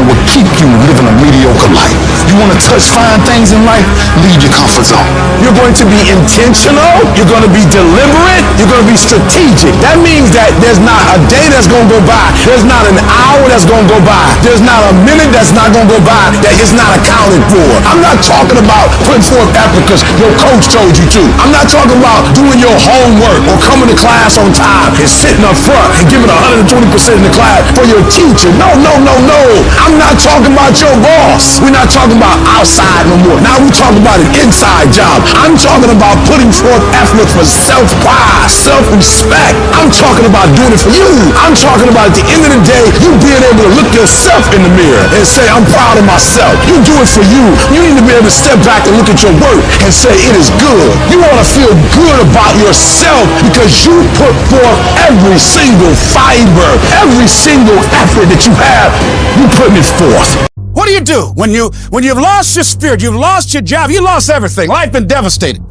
will keep you living a mediocre life. You want to touch fine things in life? Leave your comfort zone. You're going to be intentional. You're going to be deliberate. You're going to be strategic. That means that there's not a day that's going to go by. There's not an hour that's going to go by. There's not a minute that's not going to go by that is not accounted for. I'm not talking about putting forth effort because your coach told you to. I'm not talking about doing your homework or coming to class on time and sitting up front and giving 120% in the class for your teacher. No. I'm not talking about your boss. We're not talking about outside no more. Now we're talking about an inside job. I'm talking about putting forth effort for self-pride, self-respect. I'm talking about doing it for you. I'm talking about at the end of the day, you being able to look yourself in the mirror and say, I'm proud of myself. You do it for you. You need to be able to step back and look at your work and say, it is good. You want to feel good about yourself because you put forth every single fiber, every single effort that you have, you putting it forth. What do you do when you've lost your spirit, you've lost your job, you lost everything, life been devastated,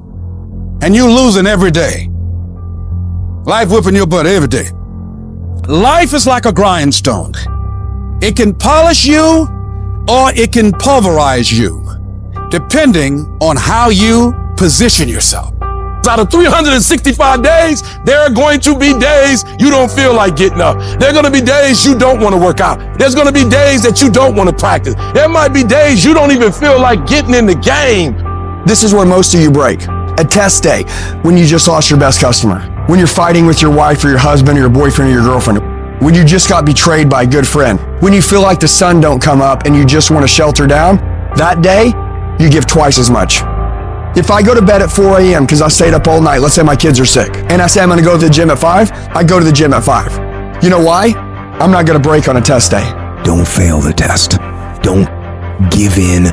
and you losing every day? Life whipping your butt every day. Life is like a grindstone. It can polish you or it can pulverize you, depending on how you position yourself. Out of 365 days, there are going to be days you don't feel like getting up. There are going to be days you don't want to work out. There's going to be days that you don't want to practice. There might be days you don't even feel like getting in the game. This is where most of you break. At test day, when you just lost your best customer. When you're fighting with your wife or your husband or your boyfriend or your girlfriend. When you just got betrayed by a good friend. When you feel like the sun don't come up and you just want to shelter down. That day, you give twice as much. If I go to bed at 4 a.m. because I stayed up all night, let's say my kids are sick, and I say I'm gonna go to the gym at 5, I go to the gym at 5. You know why? I'm not gonna break on a test day. Don't fail the test. Don't give in.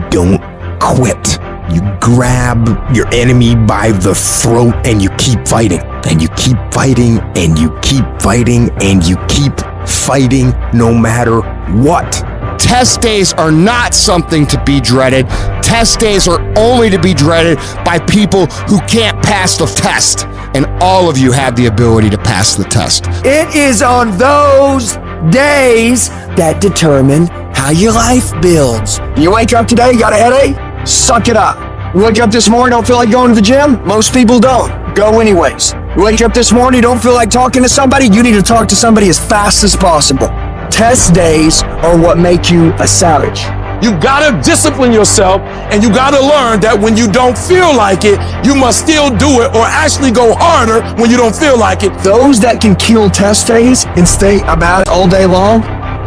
Don't quit. You grab your enemy by the throat and you keep fighting. And you keep fighting and you keep fighting and you keep fighting no matter what. Test days are not something to be dreaded. Test days are only to be dreaded by people who can't pass the test. And all of you have the ability to pass the test. It is on those days that determine how your life builds. You wake up today, you got a headache? Suck it up. You wake up this morning, don't feel like going to the gym? Most people don't. Go anyways. You wake up this morning, don't feel like talking to somebody? You need to talk to somebody as fast as possible. Test days are what make you a savage. You gotta discipline yourself, and you gotta learn that when you don't feel like it, you must still do it, or actually go harder when you don't feel like it. Those that can kill test days and stay about it all day long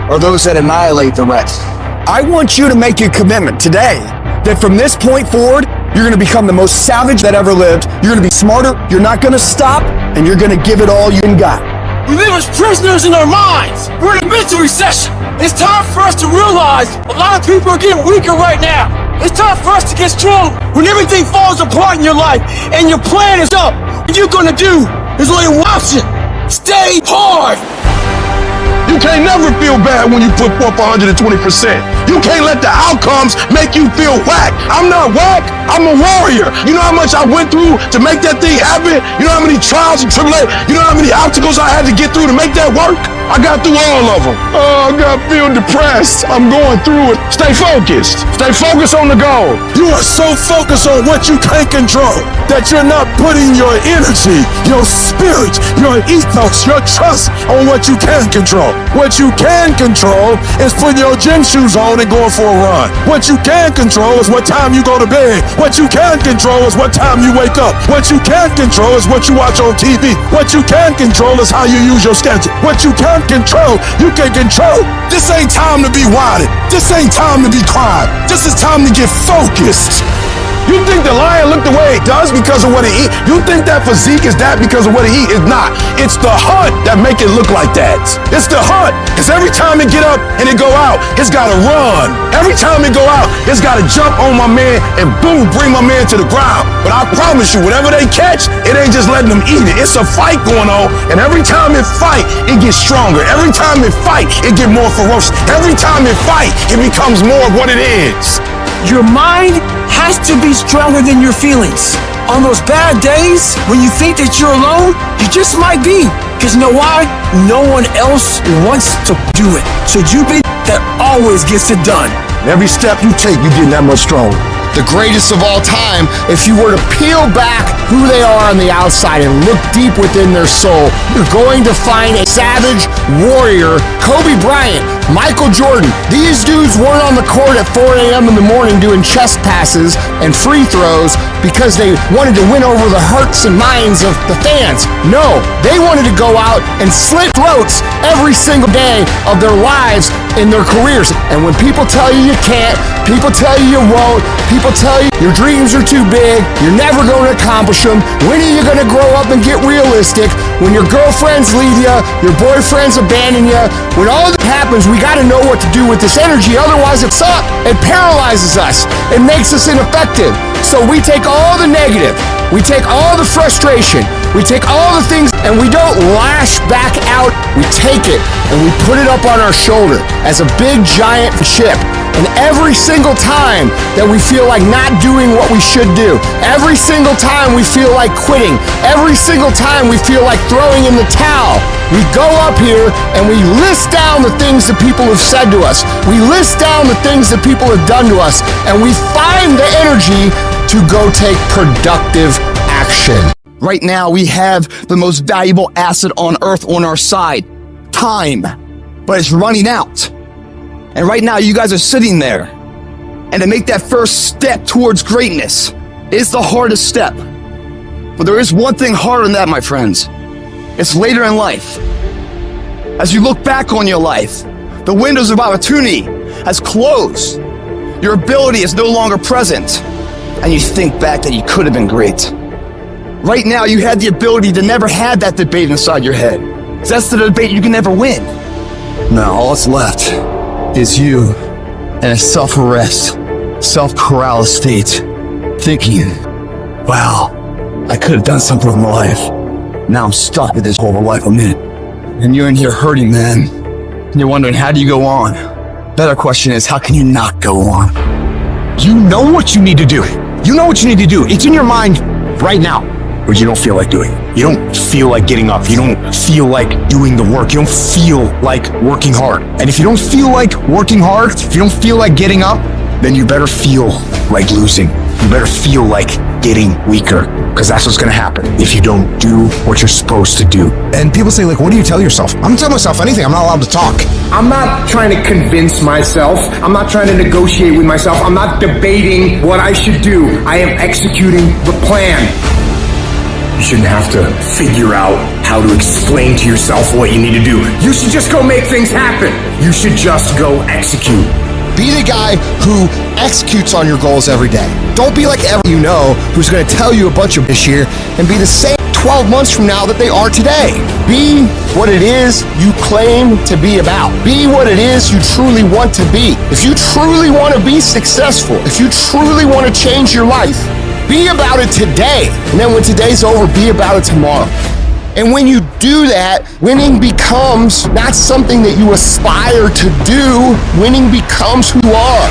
are those that annihilate the rest. I want you to make a commitment today that from this point forward, you're gonna become the most savage that ever lived. You're gonna be smarter, you're not gonna stop, and you're gonna give it all you got. We live as prisoners in our minds. We're in a mental recession. It's time for us to realize a lot of people are getting weaker right now. It's time for us to get strong. When everything falls apart in your life and your plan is up, what you're gonna do is only one option. Stay hard. You can't never feel bad when you put forth 120%. You can't let the outcomes make you feel whack. I'm not whack, I'm a warrior. You know how much I went through to make that thing happen? You know how many trials and tribulations, you know how many obstacles I had to get through to make that work? I got through all of them. Oh, I feel depressed. I'm going through it. Stay focused. Stay focused on the goal. You are so focused on what you can't control that you're not putting your energy, your spirit, your ethos, your trust on what you can control. What you can control is putting your gym shoes on and going for a run. What you can control is what time you go to bed. What you can control is what time you wake up. What you can control is what you watch on TV. What you can control is how you use your schedule. What you can control, you can control. This ain't time to be whining. This ain't time to be crying. This is time to get focused. You think the lion look the way it does because of what he eat? You think that physique is that because of what he eat? It's not. It's the hunt that make it look like that. It's the hunt. Because every time it get up and it go out, it's got to run. Every time it go out, it's got to jump on my man and boom, bring my man to the ground. But I promise you, whatever they catch, it ain't just letting them eat it. It's a fight going on. And every time it fight, it gets stronger. Every time it fight, it get more ferocious. Every time it fight, it becomes more of what it is. Your mind has to be stronger than your feelings. On those bad days, when you think that you're alone, you just might be. Because you know why? No one else wants to do it. So you be that always gets it done. Every step you take, you get that much stronger. The greatest of all time, if you were to peel back who they are on the outside and look deep within their soul, you're going to find a savage warrior. Kobe Bryant, Michael Jordan, these dudes weren't on the court at 4 a.m. in the morning doing chest passes and free throws because they wanted to win over the hearts and minds of the fans. No, they wanted to go out and slit throats every single day of their lives in their careers. And when people tell you you can't, people tell you you won't, people tell you your dreams are too big, you're never going to accomplish them, when are you going to grow up and get realistic? When your girlfriends leave you, your boyfriends abandon you, when all that happens, we got to know what to do with this energy, otherwise it sucks. It paralyzes us. It makes us ineffective. So we take all the negative, we take all the frustration, we take all the things, and we don't lash back out. We take it and we put it up on our shoulder as a big giant ship. And every single time that we feel like not doing what we should do, every single time we feel like quitting, every single time we feel like throwing in the towel, we go up here and we list down the things that people have said to us. We list down the things that people have done to us, and we find the energy to go take productive action. Right now, we have the most valuable asset on earth on our side, time, but it's running out. And right now, you guys are sitting there. And to make that first step towards greatness is the hardest step. But there is one thing harder than that, my friends. It's later in life. As you look back on your life, the windows of opportunity has closed. Your ability is no longer present. and you think back that you could have been great. Right now, you had the ability to never have that debate inside your head. That's the debate you can never win. Now, all that's left is you in a self-arrest, self-corral state, thinking, wow, I could have done something with my life. Now I'm stuck with this whole life I'm in. And you're in here hurting, man. And you're wondering, how do you go on? Better question is, how can you not go on? You know what you need to do. You know what you need to do. It's in your mind right now, but you don't feel like doing it. You don't feel like getting up. You don't feel like doing the work. You don't feel like working hard. And if you don't feel like working hard, if you don't feel like getting up, then you better feel like losing. You better feel like getting weaker, because that's what's going to happen if you don't do what you're supposed to do. And people say, like, what do you tell yourself? I'm not telling myself anything. I'm not allowed to talk. I'm not trying to convince myself. I'm not trying to negotiate with myself. I'm not debating what I should do. I am executing the plan. You shouldn't have to figure out how to explain to yourself what you need to do. You should just go make things happen. You should just go execute. Be the guy who executes on your goals every day. Don't be like everyone you know who's going to tell you a bunch of this year and be the same 12 months from now that they are today. Be what it is you claim to be about. Be what it is you truly want to be. If you truly want to be successful, if you truly want to change your life, be about it today. And then when today's over, be about it tomorrow. And when you do that, winning becomes not something that you aspire to do. Winning becomes who you are.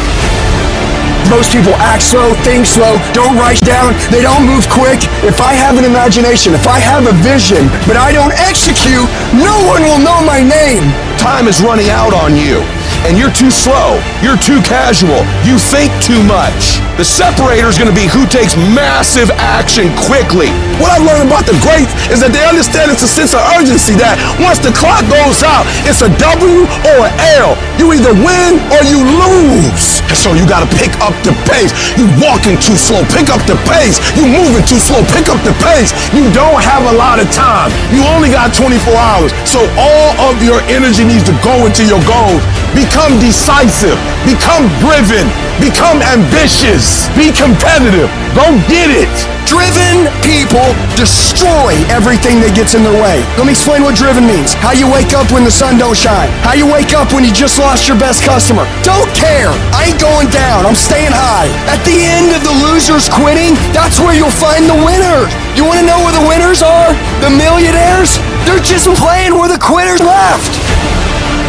Most people act slow, think slow, don't write down, they don't move quick. If I have an imagination, if I have a vision, but I don't execute, no one will know my name. Time is running out on you, and you're too slow, you're too casual, you think too much. The separator is going to be who takes massive action quickly. What I've learned about the greats is that they understand it's a sense of urgency, that once the clock goes out, it's a W or an L. You either win or you lose. And so you got to pick up the pace. You walking too slow, pick up the pace. You moving too slow, pick up the pace. You don't have a lot of time. You only got 24 hours. So all of your energy needs to go into your goals. Become decisive, become driven, become ambitious, be competitive. Go get it. Driven people destroy everything that gets in their way. Let me explain what driven means. How you wake up when the sun don't shine. How you wake up when you just lost your best customer. Don't care. I ain't going down. I'm staying high. At the end of the losers quitting, that's where you'll find the winners. You want to know where the winners are? The millionaires? They're just playing where the quitters left.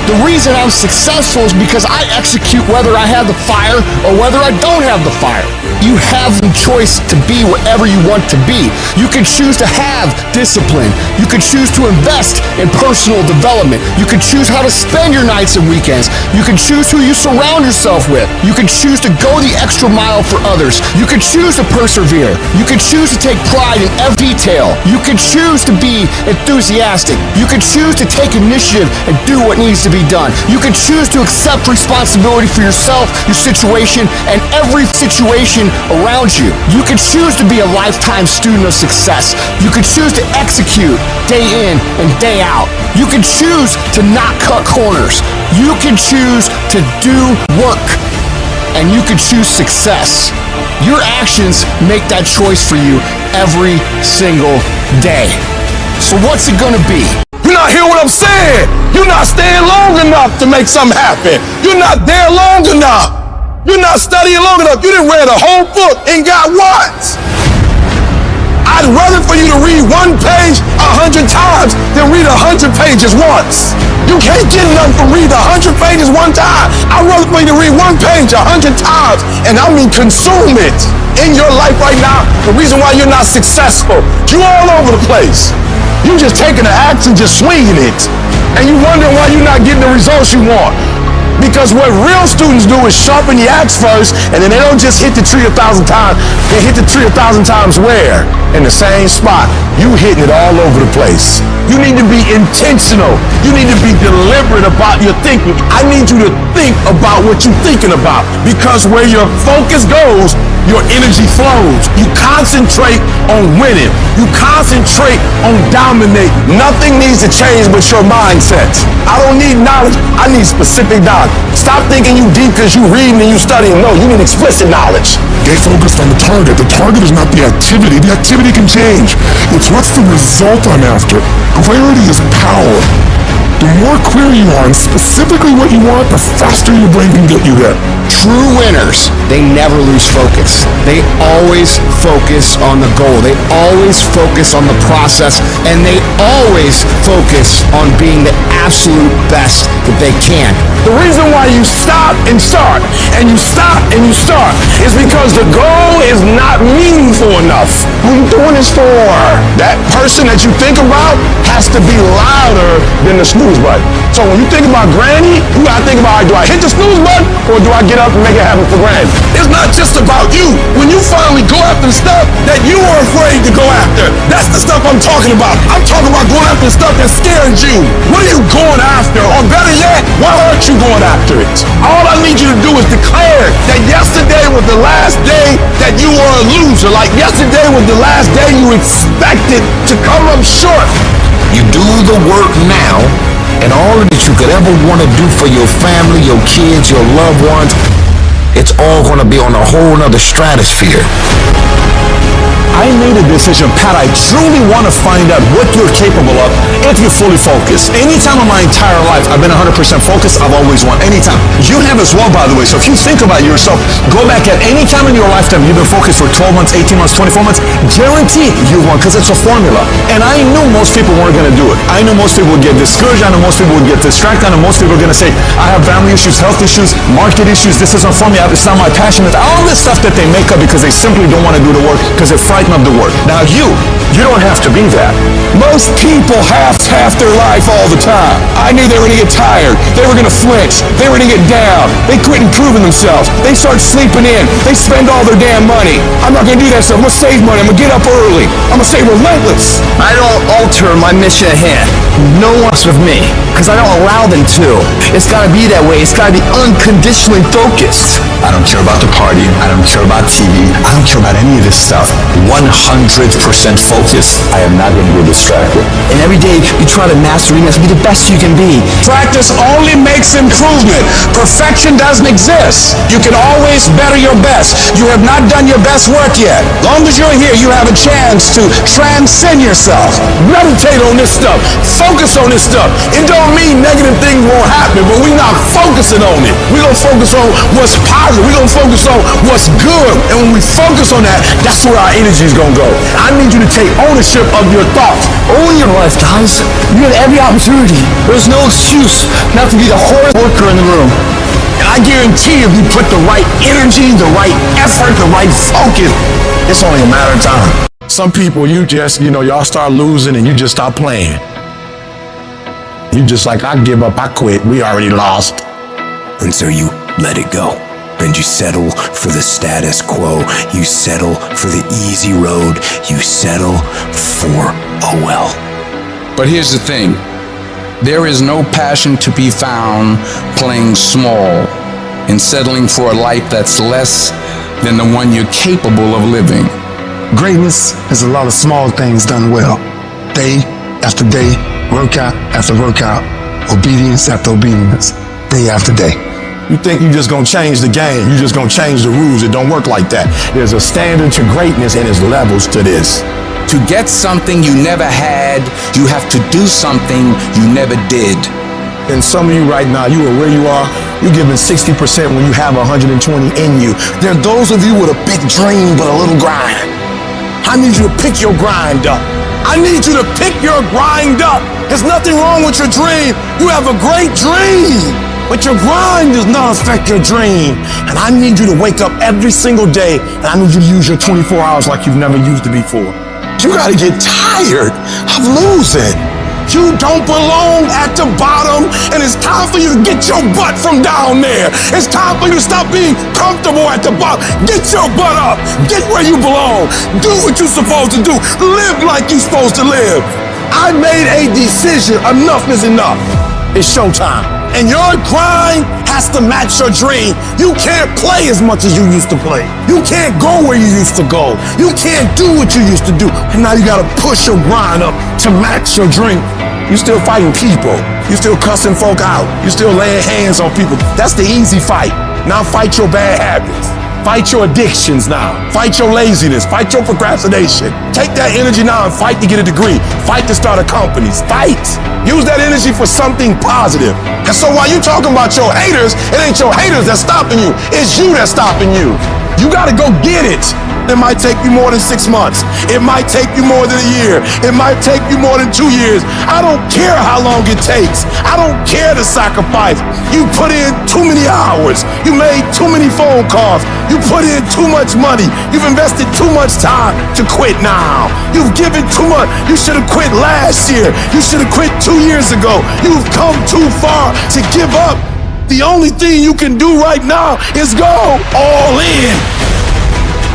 The reason I'm successful is because I execute whether I have the fire or whether I don't have the fire. You have the choice to be whatever you want to be. You can choose to have discipline. You can choose to invest in personal development. You can choose how to spend your nights and weekends. You can choose who you surround yourself with. You can choose to go the extra mile for others. You can choose to persevere. You can choose to take pride in every detail. You can choose to be enthusiastic. You can choose to take initiative and do what needs to be done. You can choose to accept responsibility for yourself, your situation, and every situation around you. You can choose to be a lifetime student of success. You can choose to execute day in and day out. You can choose to not cut corners. You can choose to do work. And you can choose success. Your actions make that choice for you every single day. So what's it gonna be? You're not hearing what I'm saying. You're not staying long enough to make something happen. You're not there long enough. You're not studying long enough. You didn't read a whole book and got what? I'd rather for you to read one page 100 times than read 100 pages once. You can't get enough from reading 100 pages one time. I'd rather for you to read one page 100 times, and I mean consume it in your life right now. The reason why you're not successful, you all over the place. You just taking the action, just swinging it. And you wondering why you're not getting the results you want. Because what real students do is sharpen the axe first, and then they don't just hit the tree 1,000 times. They hit the tree 1,000 times where? In the same spot. You hitting it all over the place. You need to be intentional. You need to be deliberate about your thinking. I need you to think about what you're thinking about. Because where your focus goes, your energy flows. You concentrate on winning. You concentrate on dominating. Nothing needs to change but your mindset. I don't need knowledge. I need specific knowledge. Stop thinking you deep because you reading and you studying. No, you need explicit knowledge. Stay focused on the target. The target is not the activity. The activity can change. It's what's the result I'm after. Clarity is power. The more clear you are on specifically what you want, the faster your brain can get you there. True winners, they never lose focus. They always focus on the goal. They always focus on the process, and they always focus on being the absolute best that they can. The reason why you stop and start, and you stop and you start, is because the goal is not meaningful enough. Who you doing this for? That person that you think about has to be louder than the snooze button. So when you think about Granny, you gotta think about, do I hit the snooze button, or do I get up and make it happen for Granny? It's not just about you. When you finally go after the stuff that you were afraid to go after, that's the stuff I'm talking about. I'm talking about going after the stuff that scares you. What are you going after? Or better yet, why aren't you going after it? All I need you to do is declare that yesterday was the last day that you were a loser. Like yesterday was the last day you expected to come up short. You do the work now, and all that you could ever want to do for your family, your kids, your loved ones, it's all going to be on a whole nother stratosphere. I made a decision, Pat. I truly want to find out what you're capable of if you're fully focused. Anytime in my entire life I've been 100% focused, I've always won. Anytime. You have as well, by the way. So if you think about yourself, go back at any time in your lifetime you've been focused for 12 months, 18 months, 24 months, guaranteed you won, because it's a formula. And I knew most people weren't going to do it. I knew most people would get discouraged. I knew most people would get distracted. I knew most people were going to say, I have family issues, health issues, market issues, this isn't for me, it's not my passion. It's all this stuff that they make up because they simply don't want to do the work because they're frightened of the work. Now you don't have to be that. Most people have half their life all the time. I knew they were gonna get tired. They were gonna flinch. They were gonna get down. They quit improving themselves. They start sleeping in. They spend all their damn money. I'm not gonna do that stuff. I'm gonna save money. I'm gonna get up early. I'm gonna stay relentless. I don't alter my mission at hand. No one's with me, because I don't allow them to. It's gotta be that way. It's gotta be unconditionally focused. I don't care about the party. I don't care about TV. I don't care about any of this stuff. 100% focused. I am not going to be distracted. And every day you try to master it, be the best you can be. Practice only makes improvement. Perfection doesn't exist. You can always better your best. You have not done your best work yet. Long as you're here, you have a chance to transcend yourself. Meditate on this stuff. Focus on this stuff. It don't mean negative things won't happen, but we're not focusing on it. We're going to focus on what's positive. We're going to focus on what's good. And when we focus on that, that's where our energy is going to go. I need you to take ownership of your thoughts. Own your life, guys. You have every opportunity. There's no excuse not to be the hardest worker in the room. And I guarantee if you put the right energy, the right effort, the right focus, it's only a matter of time. Some people, y'all start losing and you just stop playing. You just like, I give up, I quit, we already lost. And so you let it go. And you settle for the status quo. You settle for the easy road. You settle for, oh well. But here's the thing. There is no passion to be found playing small and settling for a life that's less than the one you're capable of living. Greatness is a lot of small things done well. Day after day, workout after workout, obedience after obedience, day after day. You think you're just gonna change the game, you're just gonna change the rules. It don't work like that. There's a standard to greatness and there's levels to this. To get something you never had, you have to do something you never did. And some of you right now, you are where you are, you're giving 60% when you have 120 in you. There are those of you with a big dream but a little grind. I need you to pick your grind up. I need you to pick your grind up. There's nothing wrong with your dream. You have a great dream. But your grind does not affect your dream. And I need you to wake up every single day, and I need you to use your 24 hours like you've never used it before. You gotta get tired of losing. You don't belong at the bottom, and it's time for you to get your butt from down there. It's time for you to stop being comfortable at the bottom. Get your butt up. Get where you belong. Do what you're supposed to do. Live like you're supposed to live. I made a decision. Enough is enough. It's showtime. And your grind has to match your dream. You can't play as much as you used to play. You can't go where you used to go. You can't do what you used to do. And now you gotta push your grind up to match your dream. You still fighting people. You still cussing folk out. You still laying hands on people. That's the easy fight. Now fight your bad habits. Fight your addictions now. Fight your laziness. Fight your procrastination. Take that energy now and fight to get a degree. Fight to start a company. Fight. Use that energy for something positive. And so while you talking about your haters, it ain't your haters that's stopping you. It's you that's stopping you. You gotta go get it. It might take you more than 6 months. It might take you more than a year. It might take you more than 2 years. I don't care how long it takes. I don't care the sacrifice. You put in too many hours. You made too many phone calls. You put in too much money. You've invested too much time to quit now. You've given too much. You should have quit last year. You should have quit 2 years ago. You've come too far to give up. The only thing you can do right now is go all in.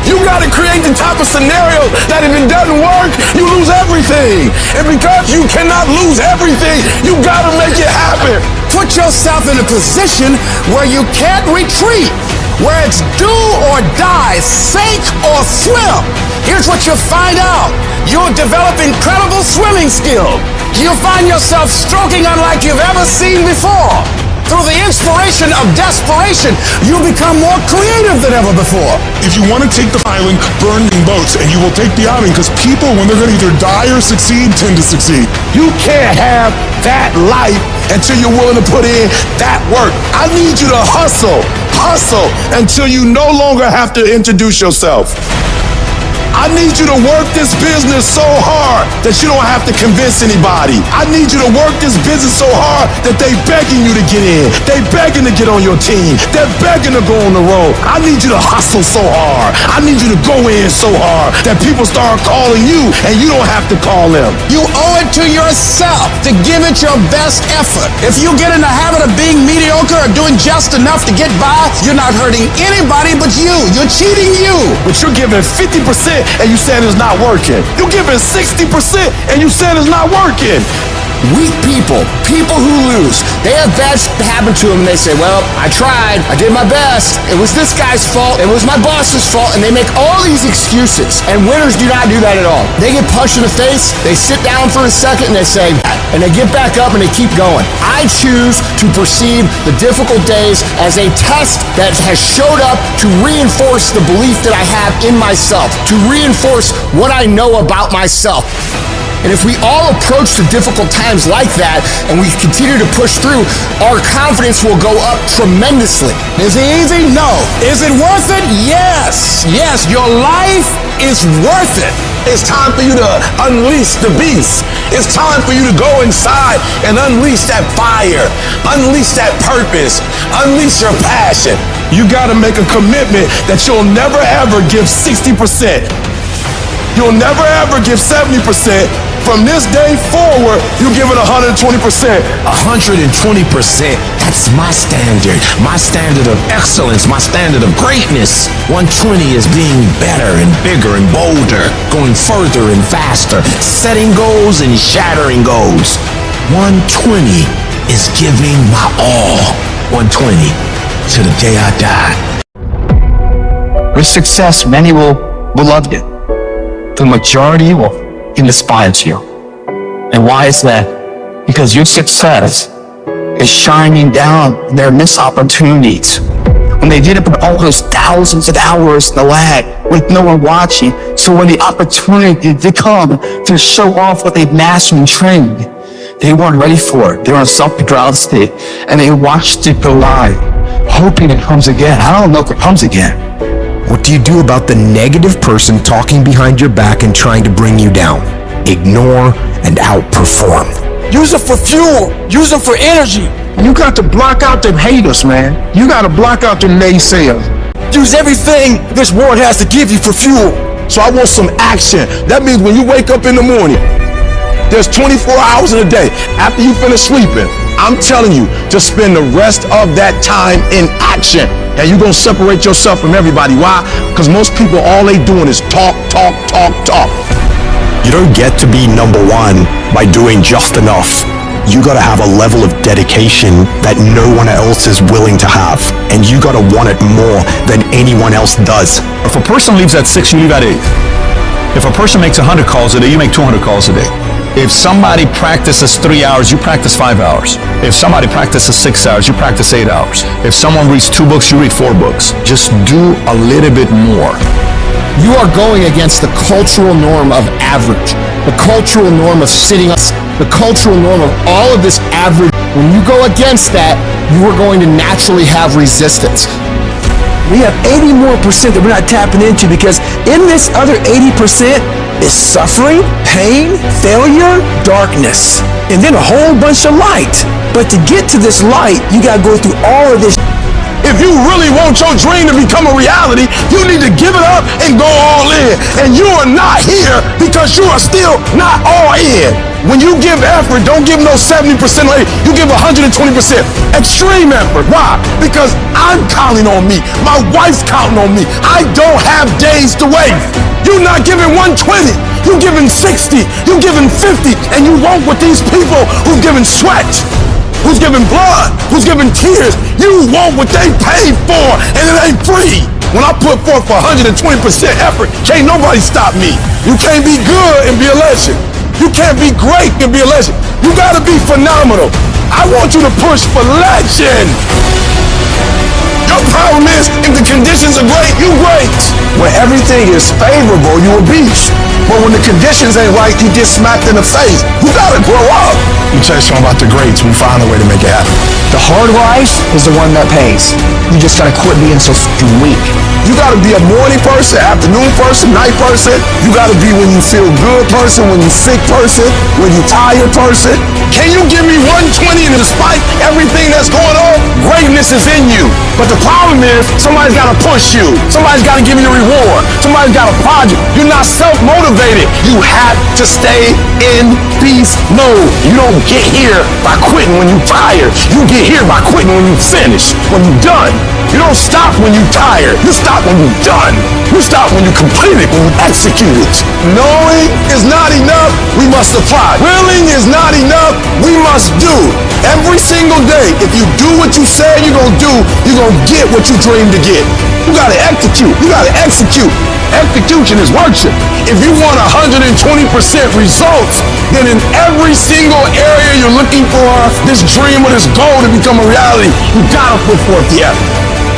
You gotta create the type of scenario that if it doesn't work, you lose everything. And because you cannot lose everything, you gotta make it happen. Put yourself in a position where you can't retreat, where it's do or die, sink or swim. Here's what you'll find out. You'll develop incredible swimming skill. You'll find yourself stroking unlike you've ever seen before. Through the inspiration of desperation, you become more creative than ever before. If you want to take the island, burn in boats, and you will take the island because people, when they're going to either die or succeed, tend to succeed. You can't have that life until you're willing to put in that work. I need you to hustle until you no longer have to introduce yourself. I need you to work this business so hard that you don't have to convince anybody. I need you to work this business so hard that they begging you to get in. They begging to get on your team. They're begging to go on the road. I need you to hustle so hard. I need you to go in so hard that people start calling you and you don't have to call them. You owe it to yourself to give it your best effort. If you get in the habit of being mediocre or doing just enough to get by, you're not hurting anybody but you. You're cheating you. But you're giving 50% and you saying it's not working. You're giving 60% and you saying it's not working. Weak people who lose, they have bad shit happen to them and they say, well, I tried, I did my best, it was this guy's fault, it was my boss's fault, and they make all these excuses. And winners do not do that at all. They get punched in the face, they sit down for a second and they say, and they get back up and they keep going. I choose to perceive the difficult days as a test that has showed up to reinforce the belief that I have in myself, to reinforce what I know about myself. And if we all approach the difficult times like that and we continue to push through, our confidence will go up tremendously. Is it easy? No. Is it worth it? Yes. Yes, your life is worth it. It's time for you to unleash the beast. It's time for you to go inside and unleash that fire, unleash that purpose, unleash your passion. You gotta make a commitment that you'll never ever give 60%. You'll never ever give 70%. From this day forward, you give it 120%. 120%. That's my standard of excellence, my standard of greatness. 120 is being better and bigger and bolder, going further and faster, setting goals and shattering goals. 120 is giving my all. 120 to the day I die. With success, many will love you. The majority will despise you. And why is that? Because your success is shining down their missed opportunities. When they did it for all those thousands of hours in the lab with no one watching, so when the opportunity did come to show off what they've mastered and trained, they weren't ready for it. They were in self-control state, and they watched it go live, hoping it comes again. I don't know if it comes again. What do you do about the negative person talking behind your back and trying to bring you down? Ignore and outperform. Use it for fuel. Use it for energy. You got to block out them haters, man. You got to block out them naysayers. Use everything this world has to give you for fuel. So I want some action. That means when you wake up in the morning, there's 24 hours in a day. After you finish sleeping, I'm telling you to spend the rest of that time in action. And you're going to separate yourself from everybody. Why? Because most people, all they doing is talk. You don't get to be number one by doing just enough. You gotta have a level of dedication that no one else is willing to have. And you gotta want it more than anyone else does. If a person leaves at 6, you leave at 8. If a person makes 100 calls a day, you make 200 calls a day. If somebody practices 3 hours, you practice 5 hours. If somebody practices 6 hours, you practice 8 hours. If someone reads 2 books, you read 4 books. Just do a little bit more. You are going against the cultural norm of average, the cultural norm of sitting up, the cultural norm of all of this average. When you go against that, you are going to naturally have resistance. We have 80% more that we're not tapping into, because in this other 80% is suffering, pain, failure, darkness, and then a whole bunch of light. But to get to this light, you gotta go through all of this. If you really want your dream to become a reality, you need to give it up and go all in. And you are not here because you are still not all in. When you give effort, don't give no 70% later. You give 120%. Extreme effort. Why? Because I'm counting on me. My wife's counting on me. I don't have days to wait. You're not giving 120. You're giving 60. You're giving 50. And you won't with these people who've given sweat, who's giving blood, who's giving tears. You want what they paid for, and it ain't free. When I put forth 120% effort, can't nobody stop me. You can't be good and be a legend. You can't be great and be a legend. You gotta be phenomenal. I want you to push for legend. Your problem is, if the conditions are great, you great. When everything is favorable, you a beast. But when the conditions ain't right, you get smacked in the face. You gotta grow up. You chase on about the greats, we find a way to make it happen. The hard life is the one that pays. You just gotta quit being so fucking weak. You gotta be a morning person, afternoon person, night person. You gotta be when you feel good person, when you sick person, when you tired person. Can you give me 120 and despite everything that's going on, greatness is in you. But the problem is, somebody's gotta push you. Somebody's gotta give you a reward. Somebody's got a project. You're not self-motivated. You have to stay in beast mode. You don't get here by quitting when you're tired. You get here by quitting when you finish, when you're done. You don't stop when you're tired. You stop when you're done. You stop when you complete it, when you execute it. Knowing is not enough, we must apply. Willing is not enough, we must do. Every single day, if you do what you say you're gonna do, you're gonna get what you dream to get. You gotta execute. You gotta execute. Execution is worship. If you want 120% results, then in every single area you're looking for this dream or this goal to become a reality, you gotta put forth the effort.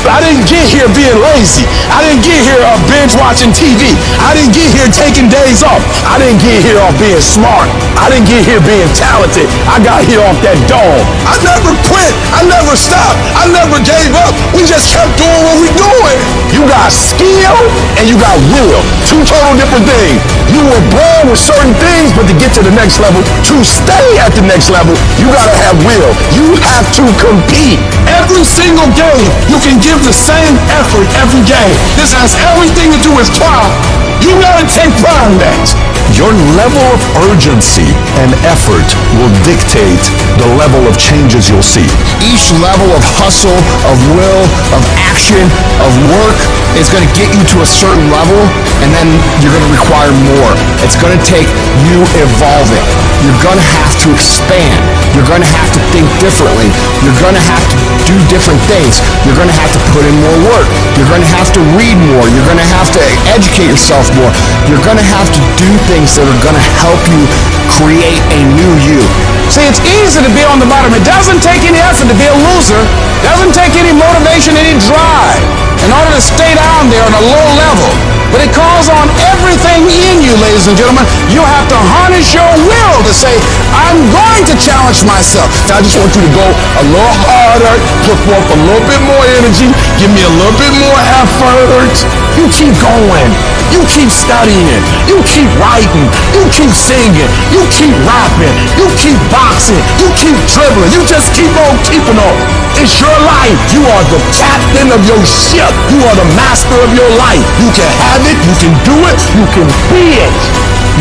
I didn't get here being lazy. I didn't get here binge watching TV. I didn't get here taking days off. I didn't get here off being smart. I didn't get here being talented. I got here off that dog. I never quit. I never stopped. I never gave up. We just kept doing what we doing. You got skill and you got will. Two total different things. You were born with certain things, but to get to the next level, to stay at the next level, you gotta have will. You have to compete. Every single game, you can give the same effort every game. This has everything to do with pride. You gotta take pride in that. Your level of urgency and effort will dictate the level of changes you'll see. Each level of hustle, of will, of action, of work is going to get you to a certain level, and then you're going to require more. It's going to take you evolving. You're going to have to expand. You're going to have to think differently. You're going to have to do different things. You're going to have to put in more work. You're going to have to read more. You're going to have to educate yourself more. You're going to have to do things that are going to help you create a new you. See, it's easy to be on the bottom. It doesn't take any effort to be a loser. It doesn't take any motivation, any drive in order to stay down there on a low level. But it calls on everything in you, ladies and gentlemen. You have to harness your will to say, I'm going to challenge myself. I just want you to go a little harder, put forth a little bit more energy, give me a little bit more effort. You keep going. You keep studying. You keep writing. You keep singing. You keep rapping. You keep boxing. You keep dribbling. You just keep on keeping on. It's your life. You are the captain of your ship. You are the master of your life. You can have it. You can do it. You can be it.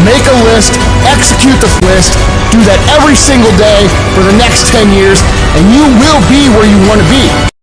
Make a list, execute the list, do that every single day for the next 10 years, and you will be where you want to be.